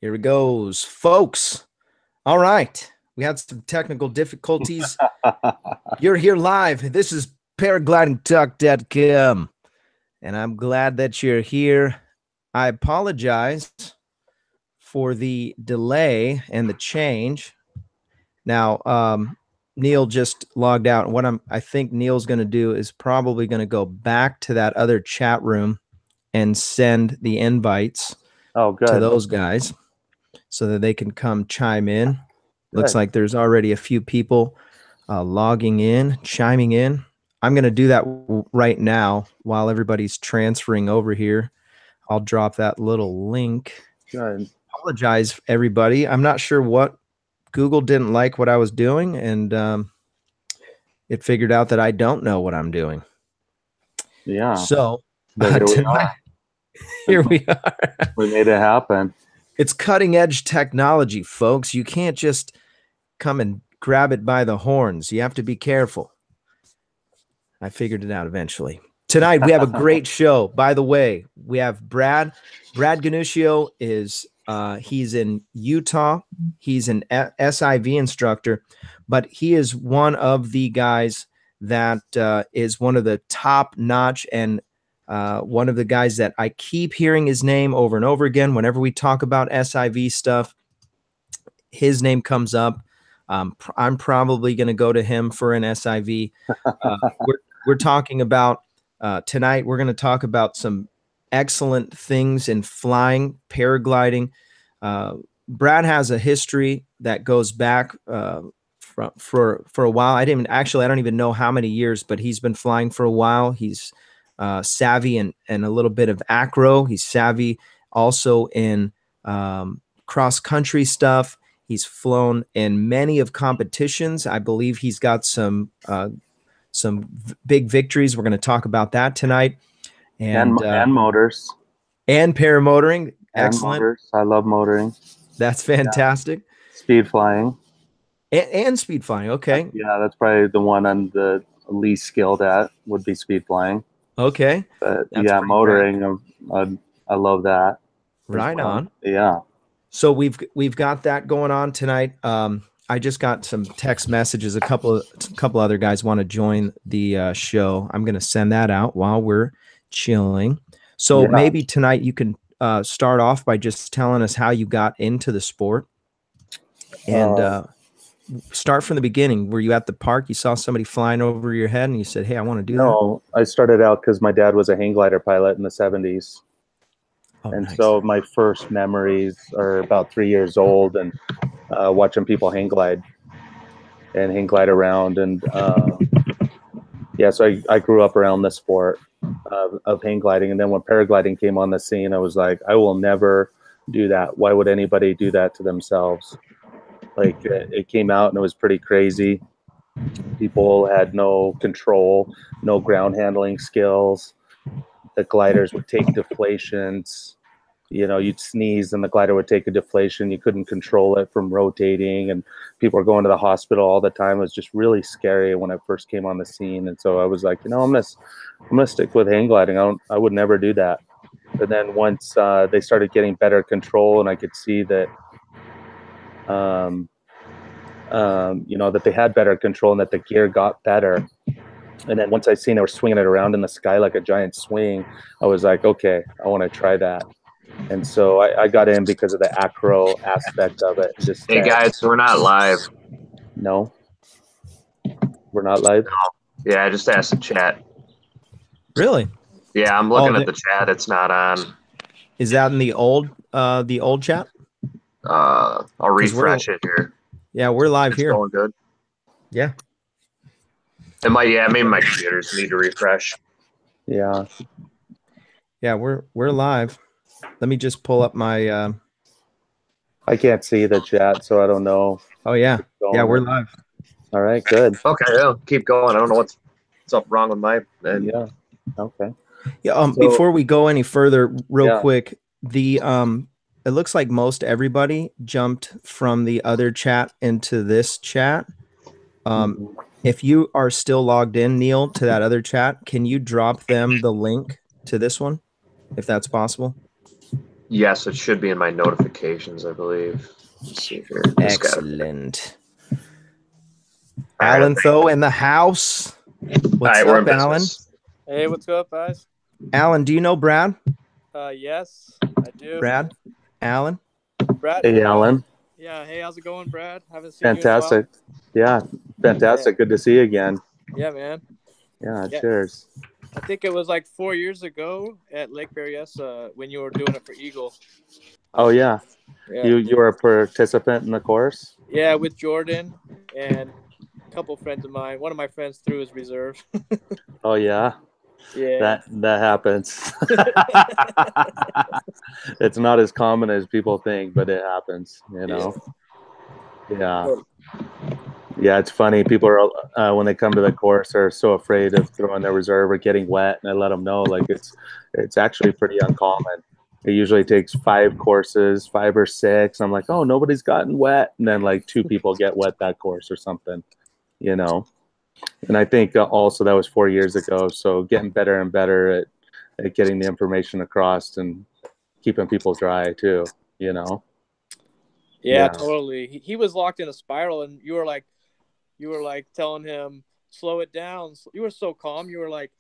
Here it goes, folks. All right. We had some technical difficulties. You're here live. This is paraglidingtalk.com, and I'm glad that you're here. I apologize for the delay and the change. Now, Neil just logged out. What I think Neil's going to do is probably going to go back to that other chat room and send the invites to those guys so that they can come chime in. Good. Looks like there's already a few people logging in, chiming in. I'm going to do that right now while everybody's transferring over here. I'll drop that little link. Good. Apologize, everybody. I'm not sure what Google didn't like what I was doing, and it figured out that I don't know what I'm doing. Yeah. So here we are. We made it happen. It's cutting edge technology, folks. You can't just come and grab it by the horns. You have to be careful. I figured it out eventually. Tonight, we have a great show. By the way, we have Brad. Brad Gunnuscio is he's in Utah. He's an SIV instructor, but he is one of the guys that is one of the top notch and one of the guys that I keep hearing his name over and over again. Whenever we talk about SIV stuff, his name comes up. I'm probably going to go to him for an SIV. We're talking about tonight. We're going to talk about some excellent things in flying, paragliding. Brad has a history that goes back for a while. I don't even know how many years, but he's been flying for a while. He's savvy and a little bit of acro. He's savvy also in cross country stuff. He's flown in many of competitions. I believe he's got some big victories. We're going to talk about that tonight, and motors and paramotoring. Excellent. Motors. I love motoring. That's fantastic. Yeah. Speed flying and speed flying. Okay. Yeah, that's probably the one I'm the least skilled at. Would be speed flying. Okay. But yeah, motoring. I love that. Right on. Yeah. So we've got that going on tonight. I just got some text messages. A couple other guys want to join the show. I'm going to send that out while we're chilling. So maybe tonight you can start off by just telling us how you got into the sport, and start from the beginning. Were you at the park? You saw somebody flying over your head, and you said, "Hey, I want to do that." No, I started out because my dad was a hang glider pilot in the 70s. And nice. So my first memories are about 3 years old, and watching people hang glide around. And so I grew up around the sport of hang gliding. And then when paragliding came on the scene, I was like, I will never do that. Why would anybody do that to themselves? Like it came out and it was pretty crazy. People had no control, no ground handling skills. The gliders would take deflations. You know, you'd sneeze and the glider would take a deflation. You couldn't control it from rotating, and people were going to the hospital all the time. It was just really scary when I first came on the scene. And so I was like, I'm gonna stick with hang gliding. I would never do that. But then once they started getting better control, and I could see that, that they had better control and that the gear got better. And then once I seen they were swinging it around in the sky like a giant swing, I was like, okay, I want to try that. And so I got in because of the acro aspect of it. Just hey guys, we're not live. No, we're not live. No. Yeah, I just asked the chat. Really? Yeah, I'm looking at the chat. It's not on. Is that in the old chat? I'll refresh it here. Yeah, we're live here. Going good. Yeah. Maybe my computers need to refresh. Yeah. Yeah, we're live. Let me just pull up my I can't see the chat, so I don't know. Oh yeah. Yeah, we're live. All right, good. Okay, I'll keep going. I don't know what's up wrong with my end. Yeah. Okay. Yeah, before we go any further, real quick, the it looks like most everybody jumped from the other chat into this chat. If you are still logged in, Neil, to that other chat, can you drop them the link to this one, if that's possible? Yes, it should be in my notifications, I believe. Let's see here. Just got it. Excellent. All right, Alan Tho in the house. What's All right, we're in up, Alan? business. Hey, what's up, guys? Alan, do you know Brad? Yes, I do. Brad? Alan? Brad. Hey, Alan. Yeah. Hey, how's it going, Brad? Haven't seen you Fantastic. Yeah, fantastic. Good to see you again. in a while. Yeah, man. Yeah, Yeah. cheers. I think it was like 4 years ago at Lake Berryessa when you were doing it for Eagle. Oh, yeah. Yeah. You were a participant in the course? Yeah, with Jordan and a couple friends of mine. One of my friends threw his reserve. Oh, yeah. Yeah. That happens. It's not as common as people think, but it happens, you know. Yeah. Yeah, it's funny. People are when they come to the course are so afraid of throwing their reserve or getting wet, and I let them know like it's actually pretty uncommon. It usually takes 5 courses, 5 or 6. I'm like, oh, nobody's gotten wet, and then like 2 people get wet that course or something, you know. And I think also that was 4 years ago. So getting better and better at getting the information across and keeping people dry too, you know. Yeah, totally. He was locked in a spiral, and you were like telling him, slow it down. You were so calm. You were like,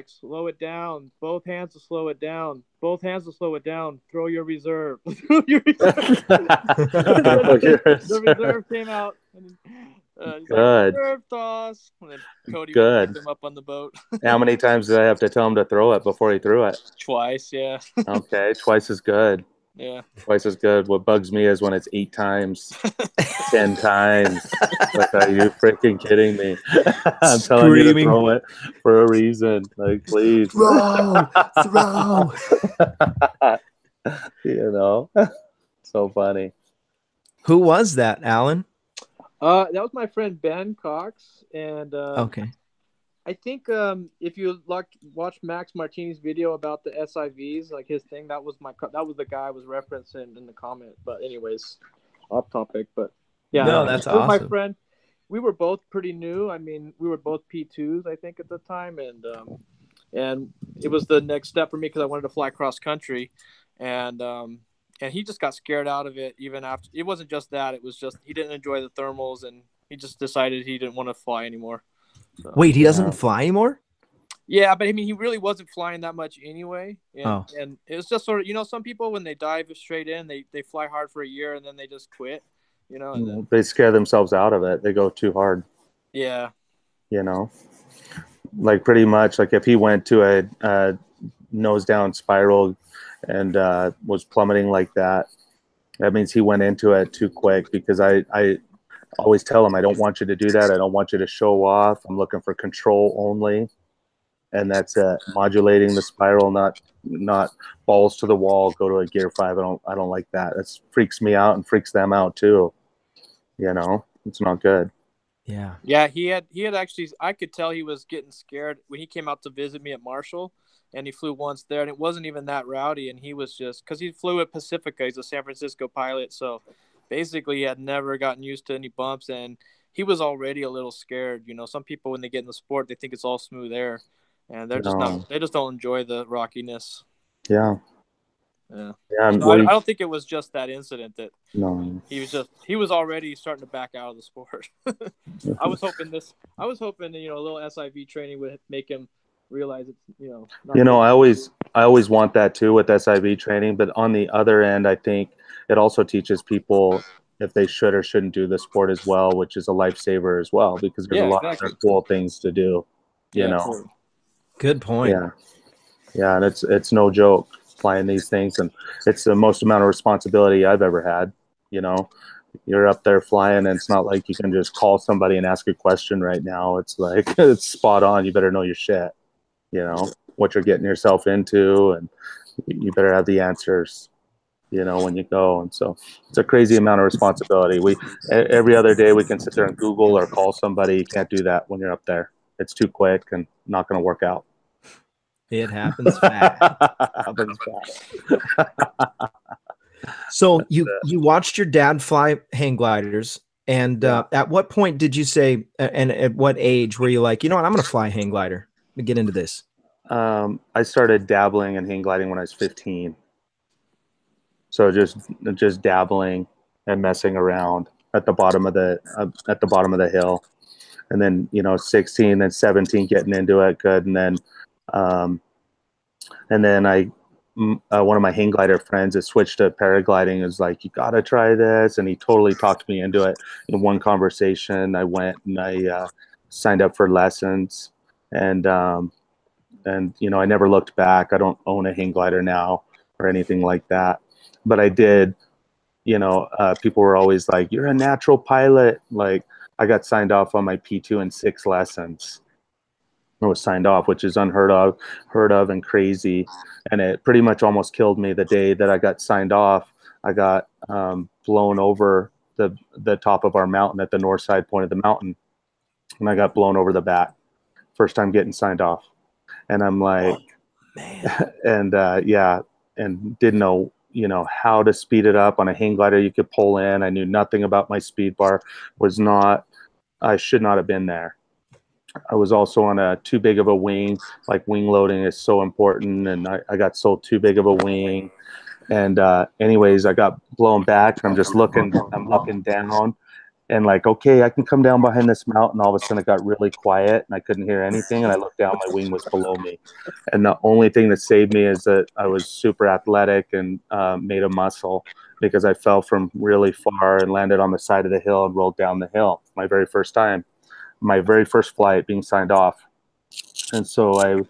slow it down. Both hands to slow it down. Both hands to slow it down. Throw your reserve. Throw your reserve. The reserve came out. And, he's Good. like, reserve toss. And then Cody Good. picked him up on the boat. How many times did I have to tell him to throw it before he threw it? Twice, yeah. Okay, twice as good. Yeah. Twice as good. What bugs me is when it's 8 times, 10 times. Like, are you freaking kidding me? I'm telling you to throw it for a reason. Like, please. Throw. You know? So funny. Who was that, Alan? That was my friend Ben Cox, and Okay. I think if you watch Max Martini's video about the SIVs, like his thing, that was the guy I was referencing in the comment. But anyways, off topic. But yeah, No, that's that was awesome. my friend. We were both pretty new. I mean, we were both P2s, I think, at the time, and it was the next step for me because I wanted to fly cross country, and he just got scared out of it even after. It wasn't just that; it was just he didn't enjoy the thermals, and he just decided he didn't want to fly anymore. So, Wait, he doesn't fly anymore? yeah, but I mean, he really wasn't flying that much anyway. And, Oh. and it was just sort of, some people, when they dive straight in, they fly hard for a year and then they just quit, and then, They scare themselves out of it. They go too hard. yeah. You know? Like pretty much like if he went to a nose down spiral and was plummeting like that, that means he went into it too quick because I always tell him, I don't want you to do that. I don't want you to show off. I'm looking for control only. And that's modulating the spiral, not balls to the wall, go to a gear 5. I don't like that. It freaks me out and freaks them out too. You know, it's not good. Yeah. Yeah, he had actually, I could tell he was getting scared when he came out to visit me at Marshall, and he flew once there, and it wasn't even that rowdy, and he was just, because he flew at Pacifica, he's a San Francisco pilot, so basically he had never gotten used to any bumps, and he was already a little scared. Some people, when they get in the sport, they think it's all smooth air, and they're just not, they just don't enjoy the rockiness. Yeah. Yeah. Yeah. So I don't think it was just that incident that No. he was already starting to back out of the sport. I was hoping a little SIV training would make him realize it's, I always want that too with SIV training, but on the other end, I think it also teaches people if they should or shouldn't do the sport as well, which is a lifesaver as well, because there's a lot of other cool things to do, you know. Totally. Good point. Yeah. Yeah. And it's no joke flying these things, and it's the most amount of responsibility I've ever had. You're up there flying, and it's not like you can just call somebody and ask a question right now. It's like it's spot on. You better know your shit, what you're getting yourself into, and you better have the answers, when you go. And so it's a crazy amount of responsibility. Every other day we can sit there and Google or call somebody. You can't do that when you're up there. It's too quick and not going to work out. It happens fast. Happens fast. So you watched your dad fly hang gliders, and at what point did you say, and at what age were you like, I'm going to fly a hang glider and get into this? I started dabbling in hang gliding when I was 15. So just dabbling and messing around at the bottom of the hill, and then 16, then 17 getting into it good, and then one of my hang glider friends that switched to paragliding is like, you gotta try this, and he totally talked me into it. In one conversation, I went and I signed up for lessons, and I never looked back. I don't own a hang glider now or anything like that, but I did. People were always like, you're a natural pilot. Like, I got signed off on my P2 in 6 lessons. I was signed off, which is unheard of and crazy. And it pretty much almost killed me the day that I got signed off. I got blown over the top of our mountain at the north side point of the mountain. And I got blown over the back. First time getting signed off. And I'm like, man. And and didn't know, how to speed it up. On a hang glider you could pull in. I knew nothing about my speed bar. I should not have been there. I was also on a too big of a wing. Like, wing loading is so important, and I got so too big of a wing. And anyways, I got blown back, and I'm looking down, and like, okay, I can come down behind this mountain. All of a sudden it got really quiet and I couldn't hear anything, and I looked down, my wing was below me. And the only thing that saved me is that I was super athletic and made a muscle, because I fell from really far and landed on the side of the hill and rolled down the hill. My very first time. My very first flight being signed off. And so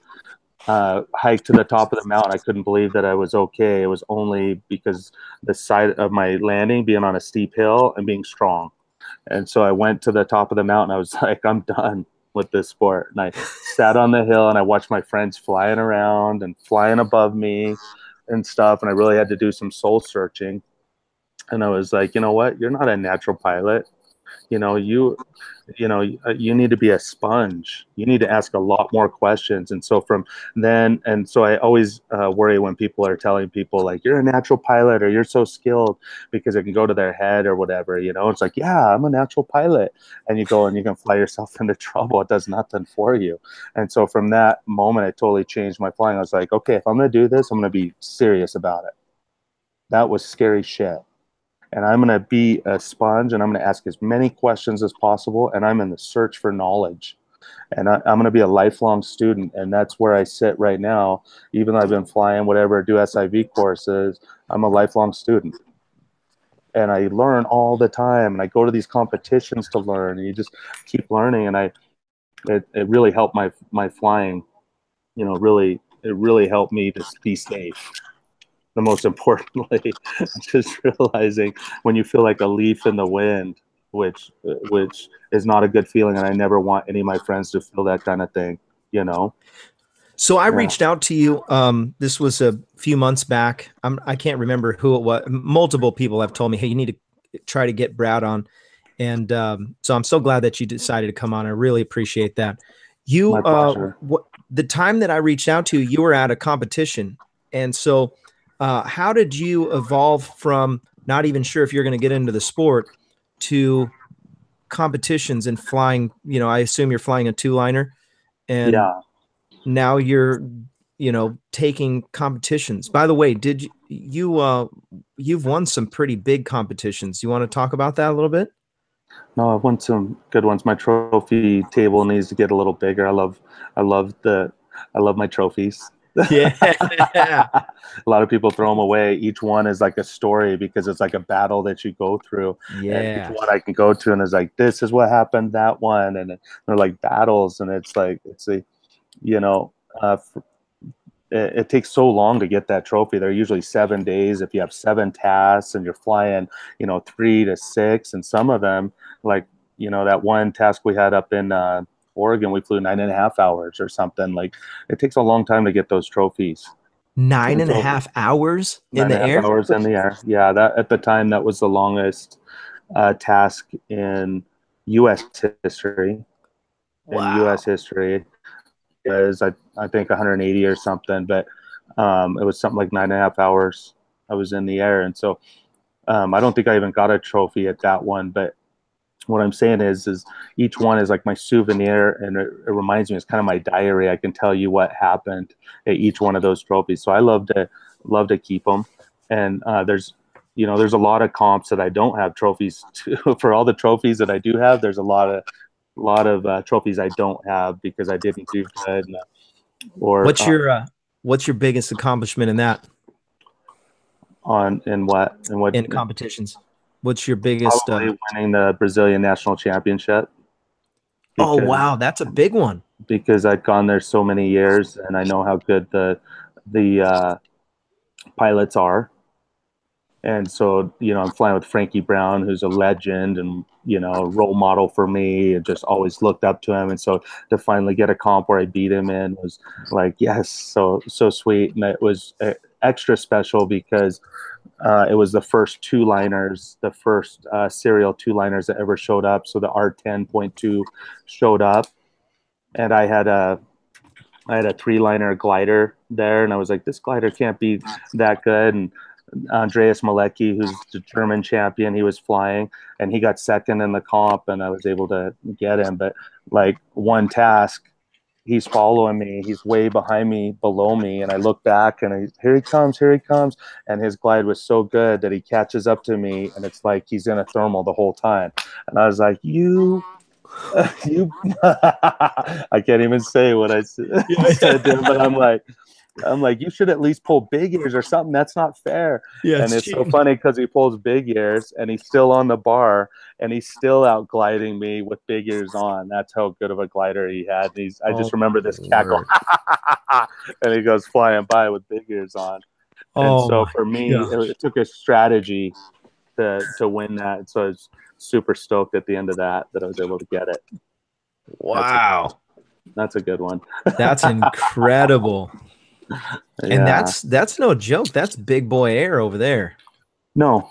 I hiked to the top of the mountain. I couldn't believe that I was okay. It was only because the side of my landing being on a steep hill and being strong. And so I went to the top of the mountain. I was like, I'm done with this sport. And I sat on the hill and I watched my friends flying around and flying above me and stuff. And I really had to do some soul searching. And I was like, you know what? You're not a natural pilot. You need to be a sponge. You need to ask a lot more questions. And so so I always worry when people are telling people like, you're a natural pilot or you're so skilled, because it can go to their head or whatever, it's like, yeah, I'm a natural pilot. And you go and you can fly yourself into trouble. It does nothing for you. And so from that moment, it totally changed my flying. I was like, okay, if I'm going to do this, I'm going to be serious about it. That was scary shit. And I'm going to be a sponge, and I'm going to ask as many questions as possible. And I'm in the search for knowledge. And I'm going to be a lifelong student. And that's where I sit right now. Even though I've been flying, whatever, do SIV courses, I'm a lifelong student. And I learn all the time. And I go to these competitions to learn. And you just keep learning. And it really helped my flying. It really helped me to be safe. The most importantly, just realizing when you feel like a leaf in the wind, which is not a good feeling, and I never want any of my friends to feel that kind of thing, So I reached out to you. This was a few months back. I can't remember who it was. Multiple people have told me, hey, you need to try to get Brad on. And so I'm so glad that you decided to come on. I really appreciate that. You, the time that I reached out to you, you were at a competition. And so how did you evolve from not even sure if you're going to get into the sport to competitions and flying? I assume you're flying a 2-liner, and now you're, taking competitions. By the way, did you've won some pretty big competitions. You want to talk about that a little bit? No, I've won some good ones. My trophy table needs to get a little bigger. I love my trophies. Yeah. A lot of people throw them away. Each one is like a story, because it's like a battle that you go through. Yeah. And each one I can go to and it's like, this is what happened, that one. And they're like battles. And it's like, it takes so long to get that trophy. They're usually 7 days. If you have 7 tasks and you're flying, 3 to 6, and some of them, like, that one task we had up in Oregon, we flew 9.5 hours or something. Like, it takes a long time to get those trophies. 9.5 hours in the air? 9.5 hours in the air. Yeah, that at the time, that was the longest task in U.S. history. Wow. In U.S. history, is I think 180 or something, but it was something like 9.5 hours I was in the air. And so I don't think I even got a trophy at that one, but what I'm saying is each one is like my souvenir, and it reminds me, it's kind of my diary. I can tell you what happened at each one of those trophies. So I love to keep them. And there's you know, there's a lot of comps that I don't have trophies to. For all the trophies that I do have, there's a lot of trophies I don't have because I didn't do good. Or what's your biggest accomplishment in that? In competitions? What's your biggest? Probably winning the Brazilian national championship. Oh wow, that's a big one. Because I've gone there so many years, and I know how good the pilots are. And so, you know, I'm flying with Frankie Brown, who's a legend and, you know, role model for me, and just always looked up to him. And so to finally get a comp where I beat him in was like, yes, so sweet. And it was extra special because it was the first two-liners, the first serial two-liners that ever showed up. So the R10.2 showed up, and I had a three-liner glider there, and I was like, this glider can't be that good. And Andreas Malecki, who's the German champion, he was flying, and he got second in the comp, and I was able to get him. But like one task, he's following me, he's way behind me, below me, and I look back, and here he comes, and his glide was so good that he catches up to me, and it's like he's in a thermal the whole time. And I was like, you I can't even say what I said to him, but I'm like, you should at least pull big ears or something. That's not fair. Yeah, and it's so funny because he pulls big ears and he's still on the bar and he's still out gliding me with big ears on. That's how good of a glider he had. I just remember this cackle, and he goes flying by with big ears on. And so for me, it took a strategy to win that. So I was super stoked at the end of that I was able to get it. Wow. That's a good one. That's incredible. And Yeah. that's no joke. That's big boy air over there. No,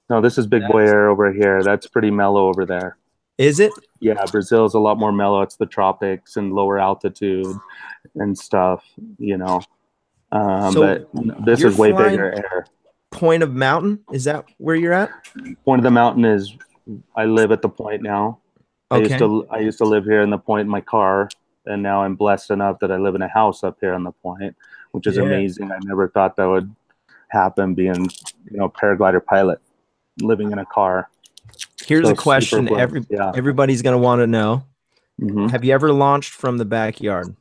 this is big boy air over here. That's pretty mellow over there. Is it? Yeah, Brazil's a lot more mellow. It's the tropics and lower altitude and stuff, you know. So but this is way bigger air. Point of Mountain, is that where you're at? Point of the Mountain is, I live at the point now. Okay. I used to live here in the point in my car, and now I'm blessed enough that I live in a house up here on the point, which is amazing. I never thought that would happen, being, you know, paraglider pilot, living in a car. Here's a question everybody's going to want to know. Mm-hmm. Have you ever launched from the backyard?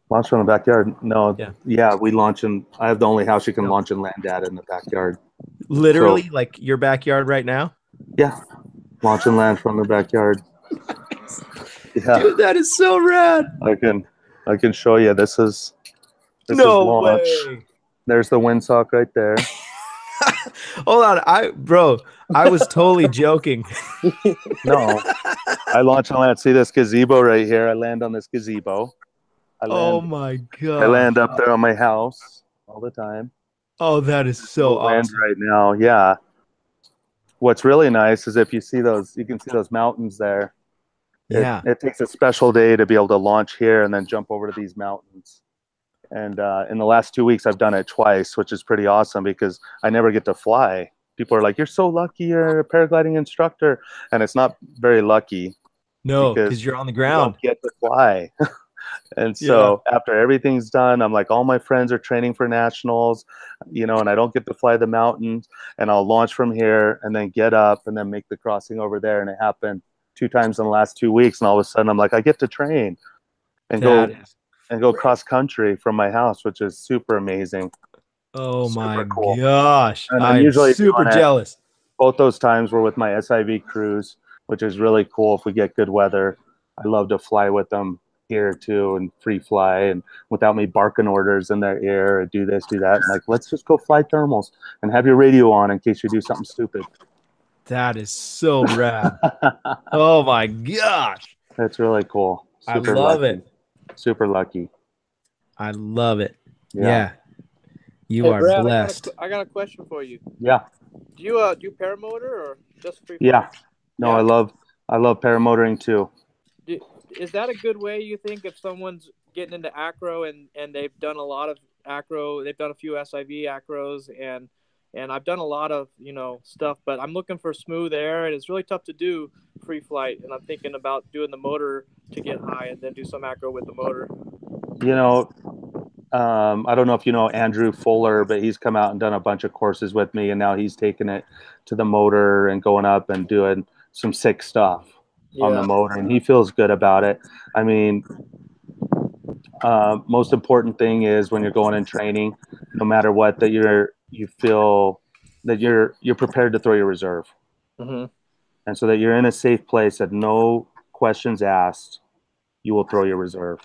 Launch from the backyard? No. Yeah, we launch in, I have the only house you can launch and land at in the backyard. Literally, so, like your backyard right now? Yeah. Launch and land from the backyard. Yeah. Dude, that is so rad. I can show you. This is launch. Way. There's the windsock right there. Hold on, I was totally joking. No, I launch and land. See this gazebo right here? I land on this gazebo. Oh my god! I land up there on my house all the time. Oh, that is so awesome. Right now, yeah. What's really nice is if you see those, you can see those mountains there. Yeah. It takes a special day to be able to launch here and then jump over to these mountains. And in the last 2 weeks, I've done it twice, which is pretty awesome because I never get to fly. People are like, "You're so lucky, you're a paragliding instructor," and it's not very lucky. No, because you're on the ground. You don't get to fly. And so after everything's done, I'm like, all my friends are training for nationals, you know, and I don't get to fly the mountains, and I'll launch from here and then get up and then make the crossing over there. And it happened 2 times in the last 2 weeks. And all of a sudden I'm like, I get to train and go cross country from my house, which is super amazing. Oh my gosh. And I'm usually super jealous. Both those times were with my SIV crews, which is really cool if we get good weather. I love to fly with them here too and free fly and without me barking orders in their ear, do this, do that. And like, let's just go fly thermals and have your radio on in case you do something stupid. That is so rad. Oh my gosh. That's really cool. Super I love lucky. it. Super lucky. I love it. Yeah. You are Brad, blessed. I got a question for you. Yeah. Do you do paramotor or just free? Yeah. No, I love paramotoring too. Is that a good way, you think, if someone's getting into acro and they've done a lot of acro, they've done a few SIV acros, and I've done a lot of, you know, stuff, but I'm looking for smooth air, and it's really tough to do free flight, and I'm thinking about doing the motor to get high and then do some acro with the motor. You know, I don't know if you know Andrew Fuller, but he's come out and done a bunch of courses with me, and now he's taking it to the motor and going up and doing some sick stuff on the motor, and he feels good about it. I mean, most important thing is when you're going in training, no matter what, that you feel that you're prepared to throw your reserve, and so that you're in a safe place, that no questions asked, you will throw your reserve.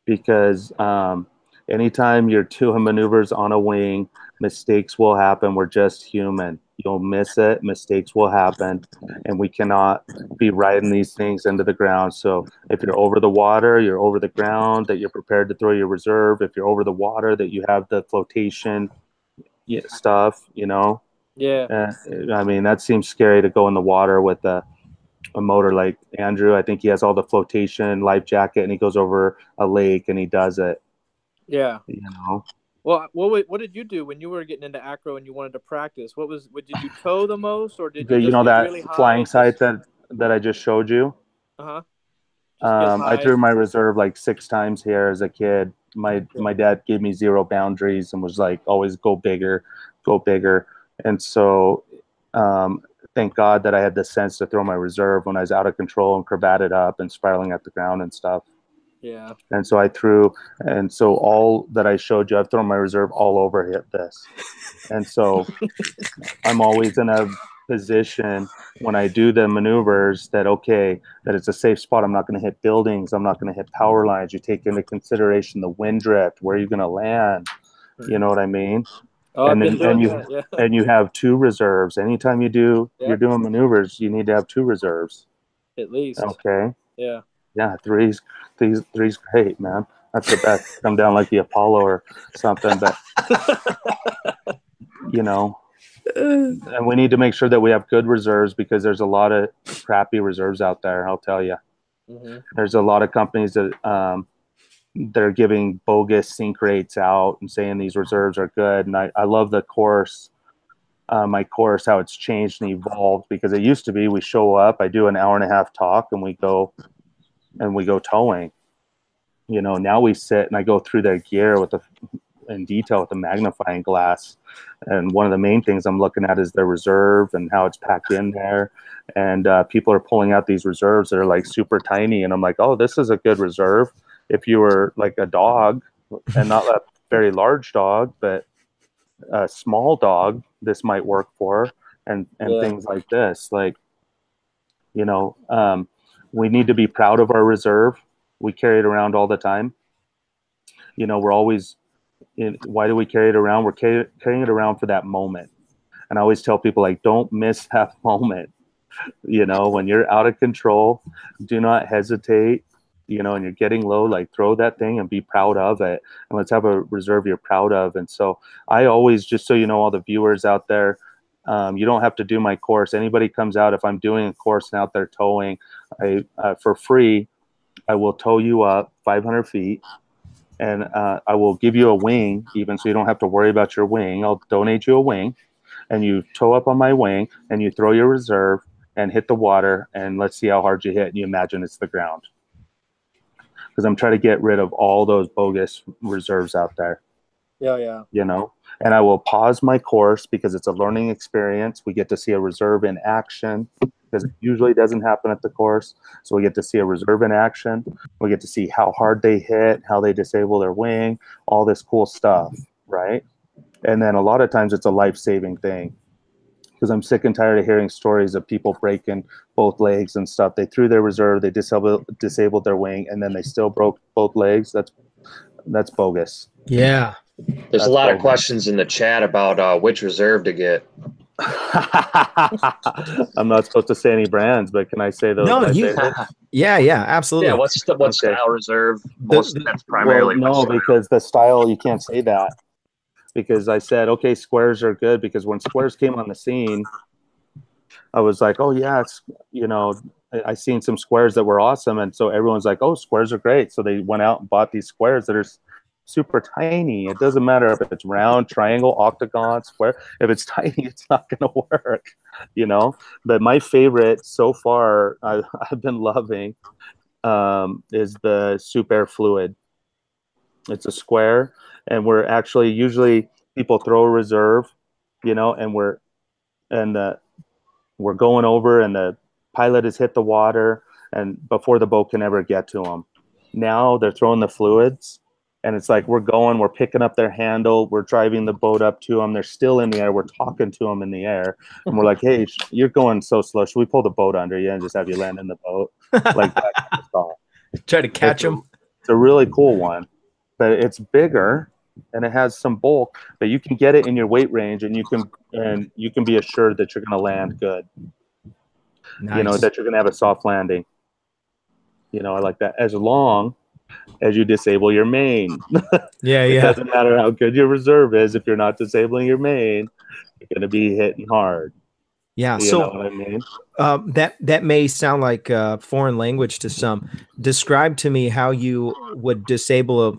Because anytime you're doing maneuvers on a wing, mistakes will happen. We're just human. You'll miss it. Mistakes will happen. And we cannot be riding these things into the ground. So if you're over the water, you're over the ground, that you're prepared to throw your reserve. If you're over the water, that you have the flotation stuff, you know? Yeah. I mean, that seems scary to go in the water with a motor like Andrew. I think he has all the flotation, life jacket, and he goes over a lake and he does it. Yeah. You know? Well, what did you do when you were getting into acro and you wanted to practice? What did you tow the most, or did you just get that really high? flying sight that I just showed you? I threw my reserve like 6 times here as a kid. My dad gave me 0 boundaries and was like, always go bigger. And so thank God that I had the sense to throw my reserve when I was out of control and cravated up and spiraling at the ground and stuff. Yeah. And so all that I showed you, I've thrown my reserve all over this. And so I'm always in a position when I do the maneuvers that it's a safe spot. I'm not going to hit buildings. I'm not going to hit power lines. You take into consideration the wind drift, where you're going to land. You know what I mean? Oh, and you have 2 reserves. Anytime you're doing maneuvers, you need to have 2 reserves. At least. Okay. Yeah. Yeah, three's great, man. That's the best. Come down like the Apollo or something, but you know. And we need to make sure that we have good reserves, because there's a lot of crappy reserves out there. I'll tell you. There's a lot of companies that they're giving bogus sync rates out and saying these reserves are good. And I love the course, my course, how it's changed and evolved, because it used to be we show up, I do an hour-and-a-half talk, and we go towing. You know, now we sit and I go through their gear in detail with a magnifying glass. And one of the main things I'm looking at is their reserve and how it's packed in there. And people are pulling out these reserves that are like super tiny. And I'm like, oh, this is a good reserve. If you were like a dog, and not a very large dog, but a small dog, this might work for, and things like this. Like, you know, we need to be proud of our reserve. We carry it around all the time. You know, we're always why do we carry it around? We're carrying it around for that moment. And I always tell people, like, don't miss that moment. You know, when you're out of control, do not hesitate. You know, and you're getting low, like, throw that thing and be proud of it. And let's have a reserve you're proud of. And so I always, just so you know, all the viewers out there, you don't have to do my course. Anybody comes out, if I'm doing a course and out there towing, for free, I will tow you up 500 feet, and I will give you a wing, even, so you don't have to worry about your wing. I'll donate you a wing, and you tow up on my wing, and you throw your reserve and hit the water, and let's see how hard you hit, and you imagine it's the ground. Because I'm trying to get rid of all those bogus reserves out there. Yeah. You know, and I will pause my course because it's a learning experience. We get to see a reserve in action, because it usually doesn't happen at the course. So we get to see a reserve in action. We get to see how hard they hit, how they disable their wing, all this cool stuff, right? And then a lot of times it's a life-saving thing, because I'm sick and tired of hearing stories of people breaking both legs and stuff. They threw their reserve, they disabled their wing, and then they still broke both legs. That's bogus. Yeah. There's a lot of questions in the chat about which reserve to get. I'm not supposed to say any brands, but can I say those? No, yeah, absolutely. Yeah, what style reserve? That's primarily. Well, no, because the style, you can't say that. Because I said, okay, squares are good, because when squares came on the scene, I was like, oh yeah, it's, you know, I seen some squares that were awesome, and so everyone's like, oh, squares are great. So they went out and bought these squares that are super tiny. It doesn't matter if it's round, triangle, octagon, square. If it's tiny, it's not going to work, you know. But my favorite so far, I've been loving, is the Soup Air Fluid. It's a square, and we're actually usually people throw a reserve, and we're going over, and the pilot has hit the water, and before the boat can ever get to them. Now they're throwing the fluids, and it's like we're picking up their handle, we're driving the boat up to them. They're still in the air. We're talking to them in the air, and we're like, "Hey, you're going so slow. Should we pull the boat under you and just have you land in the boat?" Like that kind of stuff. Try to catch them. It's a really cool one, but it's bigger and it has some bulk, but you can get it in your weight range, and you can be assured that you're going to land good. Nice. That you're going to have a soft landing. I like that. As long as you disable your main. It doesn't matter how good your reserve is. If you're not disabling your main, you're going to be hitting hard. Yeah. You know what I mean? That may sound like foreign language to some. Describe to me how you would disable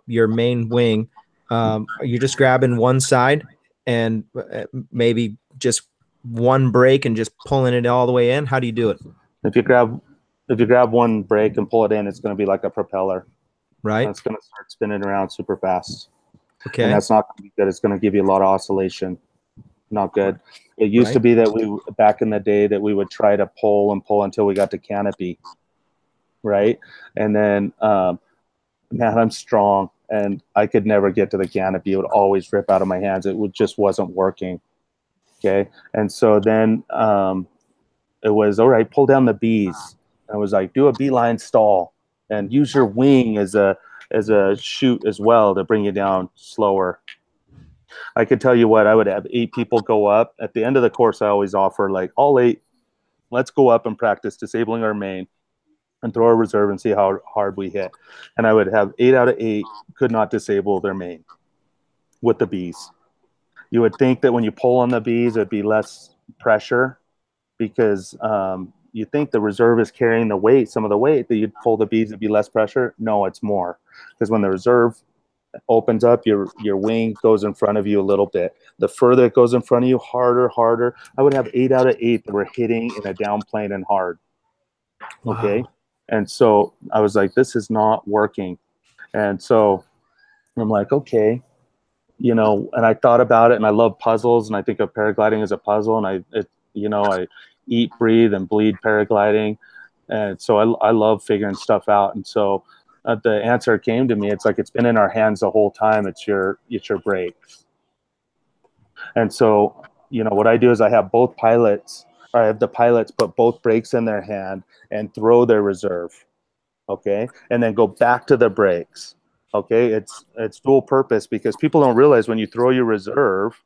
your main wing. You're just grabbing one side and maybe just one brake and just pulling it all the way in. How do you do it? If you grab one brake and pull it in, it's going to be like a propeller. Right. It's going to start spinning around super fast. Okay. And that's not going to be good. It's going to give you a lot of oscillation. Not good. It used to be that back in the day, that we would try to pull and pull until we got to canopy. Right. And then, man, I'm strong, and I could never get to the canopy. It would always rip out of my hands. It just wasn't working. Okay. And so then it was, all right, pull down the bees. I was like, do a beeline stall and use your wing as a chute as well to bring you down slower. I could tell you what, I would have 8 people go up. At the end of the course, I always offer, like, all 8, let's go up and practice disabling our main and throw a reserve and see how hard we hit. And I would have 8 out of 8 could not disable their main with the bees. You would think that when you pull on the bees, it'd be less pressure, because you think the reserve is carrying the weight, some of the weight, that you'd pull the bees, it'd be less pressure. No, it's more, because when the reserve opens up, your wing goes in front of you a little bit. The further it goes in front of you, harder. I would have 8 out of 8 that were hitting in a down plane and hard. Okay. Wow. And so I was like, this is not working. And so I'm like, okay, and I thought about it, and I love puzzles, and I think of paragliding as a puzzle, and I eat, breathe, and bleed paragliding. And so I love figuring stuff out. And so the answer came to me. It's like, it's been in our hands the whole time. It's your brakes. And so, what I do is I have both pilots, or I have the pilots put both brakes in their hand and throw their reserve. Okay. And then go back to the brakes. Okay. It's dual purpose, because people don't realize when you throw your reserve,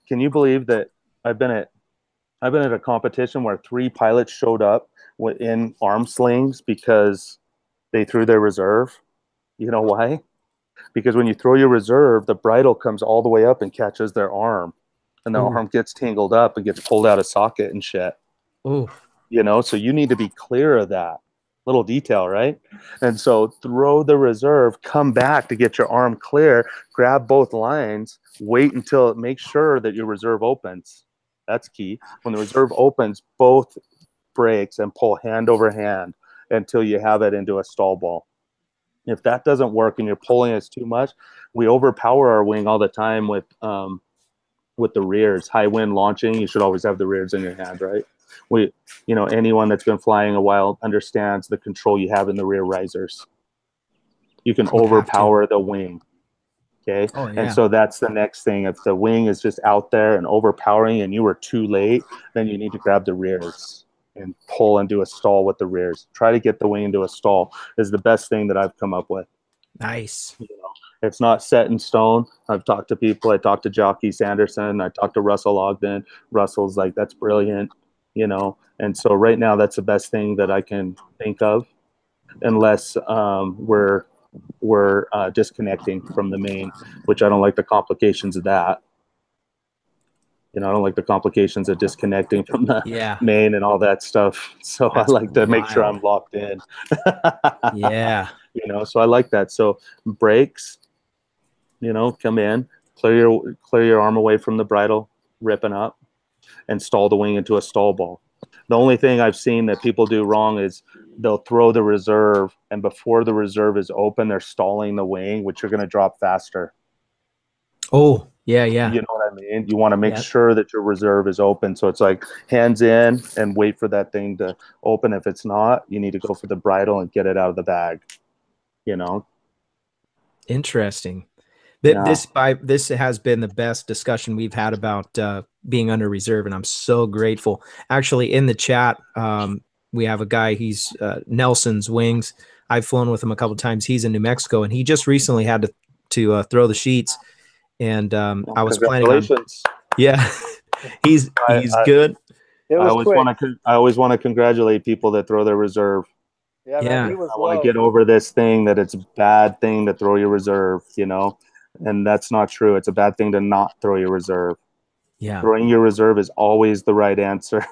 can you believe that I've been at a competition where 3 pilots showed up in arm slings because they threw their reserve? You know why? Because when you throw your reserve, the bridle comes all the way up and catches their arm, and the arm gets tangled up and gets pulled out of socket and shit. Ooh. So you need to be clear of that little detail, right? And so throw the reserve, come back to get your arm clear, grab both lines, wait until it makes sure that your reserve opens. That's key. When the reserve opens, both brakes and pull hand over hand until you have it into a stall ball. If that doesn't work and you're pulling us too much, we overpower our wing all the time with the rears. High wind launching, you should always have the rears in your hand, right? Anyone that's been flying a while understands the control you have in the rear risers. You can overpower the wing. Okay. Oh, yeah. And so that's the next thing. If the wing is just out there and overpowering and you were too late, then you need to grab the rears and pull and do a stall with the rears. Try to get the wing into a stall is the best thing that I've come up with. Nice. It's not set in stone. I've talked to people. I talked to Jockey Sanderson. I talked to Russell Ogden. Russell's like, that's brilliant. And so right now that's the best thing that I can think of, unless we're disconnecting from the main, which I don't like the complications of that. I don't like the complications of disconnecting from the main and all that stuff. So that's I like to make sure I'm locked in. Yeah. So I like that. So brakes, come in, clear your arm away from the bridle, ripping up, and stall the wing into a stall ball. The only thing I've seen that people do wrong is they'll throw the reserve, and before the reserve is open, they're stalling the wing, which you're going to drop faster. Oh, yeah, yeah. You know what I mean? You want to make Yeah. sure that your reserve is open. So it's like hands in and wait for that thing to open. If it's not, you need to go for the bridle and get it out of the bag, you know? Interesting. Yeah. This has been the best discussion we've had about being under reserve, and I'm so grateful. Actually, in the chat, we have a guy. He's Nelson's Wings. I've flown with him a couple of times. He's in New Mexico, and he just recently had to throw the sheets. And I was planning on. Yeah, he's good. I always want to congratulate people that throw their reserve. Yeah, Yeah. man, he was I want low. to get over this thing that it's a bad thing to throw your reserve, you know, and that's not true. It's a bad thing to not throw your reserve. Yeah, Throwing your reserve is always the right answer.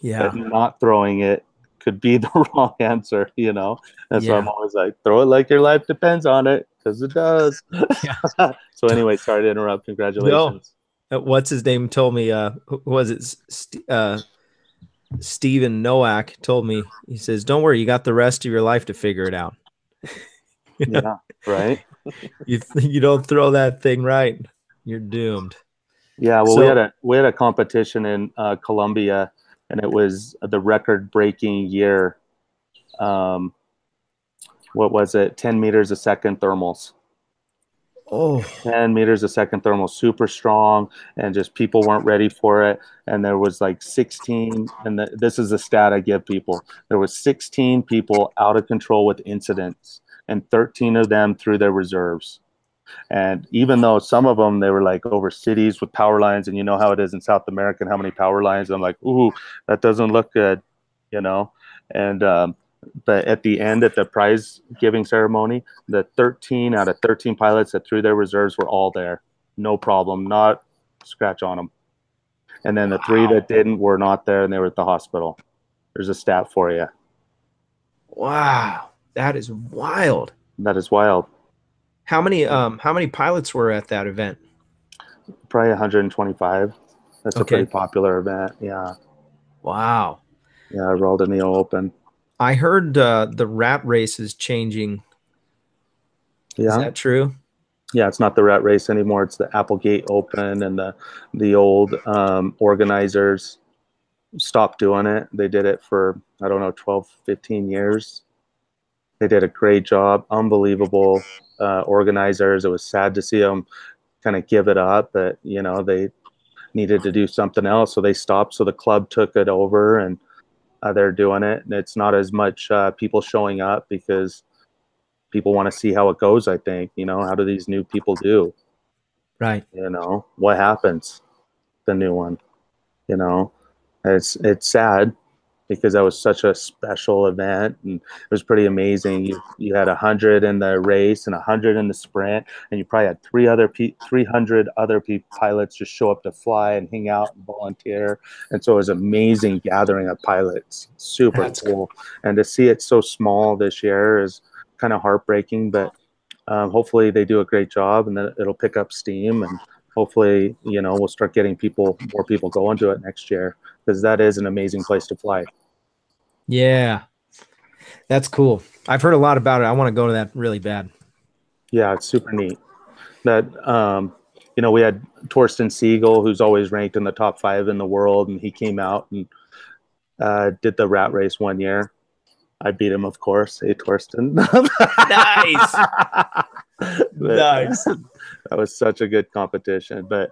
yeah, But not throwing it could be the wrong answer, you know. And so I'm Yeah. always like, throw it like your life depends on it, because it does. Yeah. So anyway, sorry to interrupt. Congratulations. What's his name told me, was it Steven Nowak told me, he says, don't worry, you got the rest of your life to figure it out. Yeah, right. You don't throw that thing right, you're doomed. Yeah, well, So- we had a competition in Colombia, and it was the record-breaking year. What was it? 10 meters a second thermals. Oh, 10 meters a second thermal, super strong, and just people weren't ready for it. And there was like 16, and this is a stat I give people. There was 16 people out of control with incidents, and 13 of them threw their reserves. And even though some of them, they were like over cities with power lines, and you know how it is in South America and how many power lines, I'm like, ooh, that doesn't look good, you know? And but at the end, at the prize giving ceremony, the 13 out of 13 pilots that threw their reserves were all there. No problem, not scratch on them. And then the 3 that didn't were not there, and they were at the hospital. There's a stat for you. wow. That is wild. That is wild. How many pilots were at that event? Probably 125. That's a pretty popular event. Yeah. Wow. Yeah, I rolled in the Open. I heard the rat race is changing. Yeah. Is that true? Yeah, it's not the rat race anymore. It's the Applegate Open, and the old organizers stopped doing it. They did it for, I don't know, 12, 15 years. They did a great job. Unbelievable organizers. It was sad to see them kind of give it up, but, you know, they needed to do something else, so they stopped. So the club took it over, and they're doing it. And it's not as much people showing up because people want to see how it goes, I think. You know, how do these new people do? Right. You know, what happens? The new one. You know, it's sad because that was such a special event, and it was pretty amazing. You had 100 in the race and 100 in the sprint, and you probably had 300 other pilots just show up to fly and hang out and volunteer. And so it was an amazing gathering of pilots. Super cool. And to see it so small this year is kind of heartbreaking, but hopefully they do a great job, and then it'll pick up steam, and hopefully, you know, we'll start getting more people going to it next year, because that is an amazing place to fly. Yeah, that's cool. I've heard a lot about it. I want to go to that really bad. Yeah, it's super neat. That you know, we had Torsten Siegel, who's always ranked in the top 5 in the world, and he came out and did the rat race one year. I beat him, of course. Hey, Torsten. Nice. Nice. That was such a good competition. But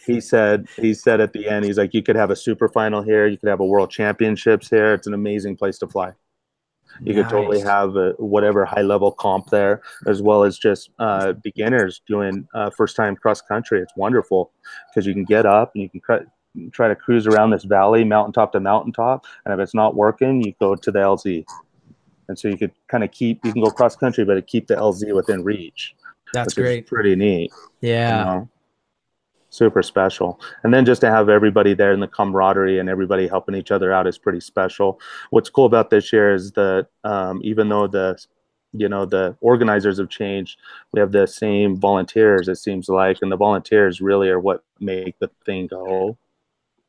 he said at the end, he's like, you could have a super final here. You could have a world championships here. It's an amazing place to fly. You could totally have whatever high level comp there, as well as just beginners doing first time cross country. It's wonderful because you can get up and you can try to cruise around this valley, mountaintop to mountaintop. And if it's not working, you go to the LZ. And so you could kind of you can go cross country, but keep the LZ within reach. That's great. Pretty neat. Yeah. You know? Super special. And then just to have everybody there and the camaraderie and everybody helping each other out is pretty special. What's cool about this year is that even though the organizers have changed, we have the same volunteers, it seems like, and the volunteers really are what make the thing go.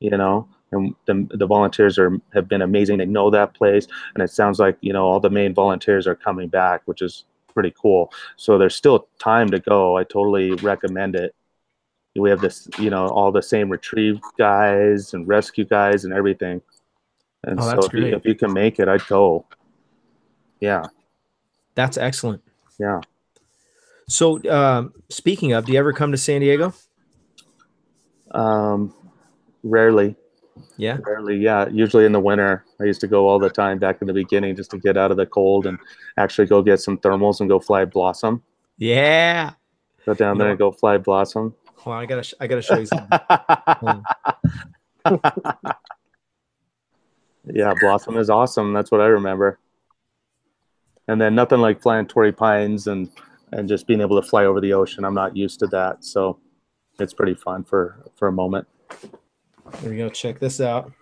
You know, and the volunteers have been amazing. They know that place, and it sounds like, you know, all the main volunteers are coming back, which is pretty cool. So there's still time to go. I totally recommend it. We have this, you know, all the same retrieve guys and rescue guys and everything. And Oh, so that's great. if you can make it, I'd go. Yeah. That's excellent. Yeah. So speaking of, do you ever come to San Diego? Rarely. Yeah. Rarely, yeah. Usually in the winter. I used to go all the time back in the beginning just to get out of the cold and actually go get some thermals and go fly Blossom. Yeah. Go down there and go fly Blossom. Hold on, I gotta show you something. Yeah, Blossom is awesome. That's what I remember. And then nothing like flying Torrey Pines and just being able to fly over the ocean. I'm not used to that, so it's pretty fun for a moment. Here we go. Check this out.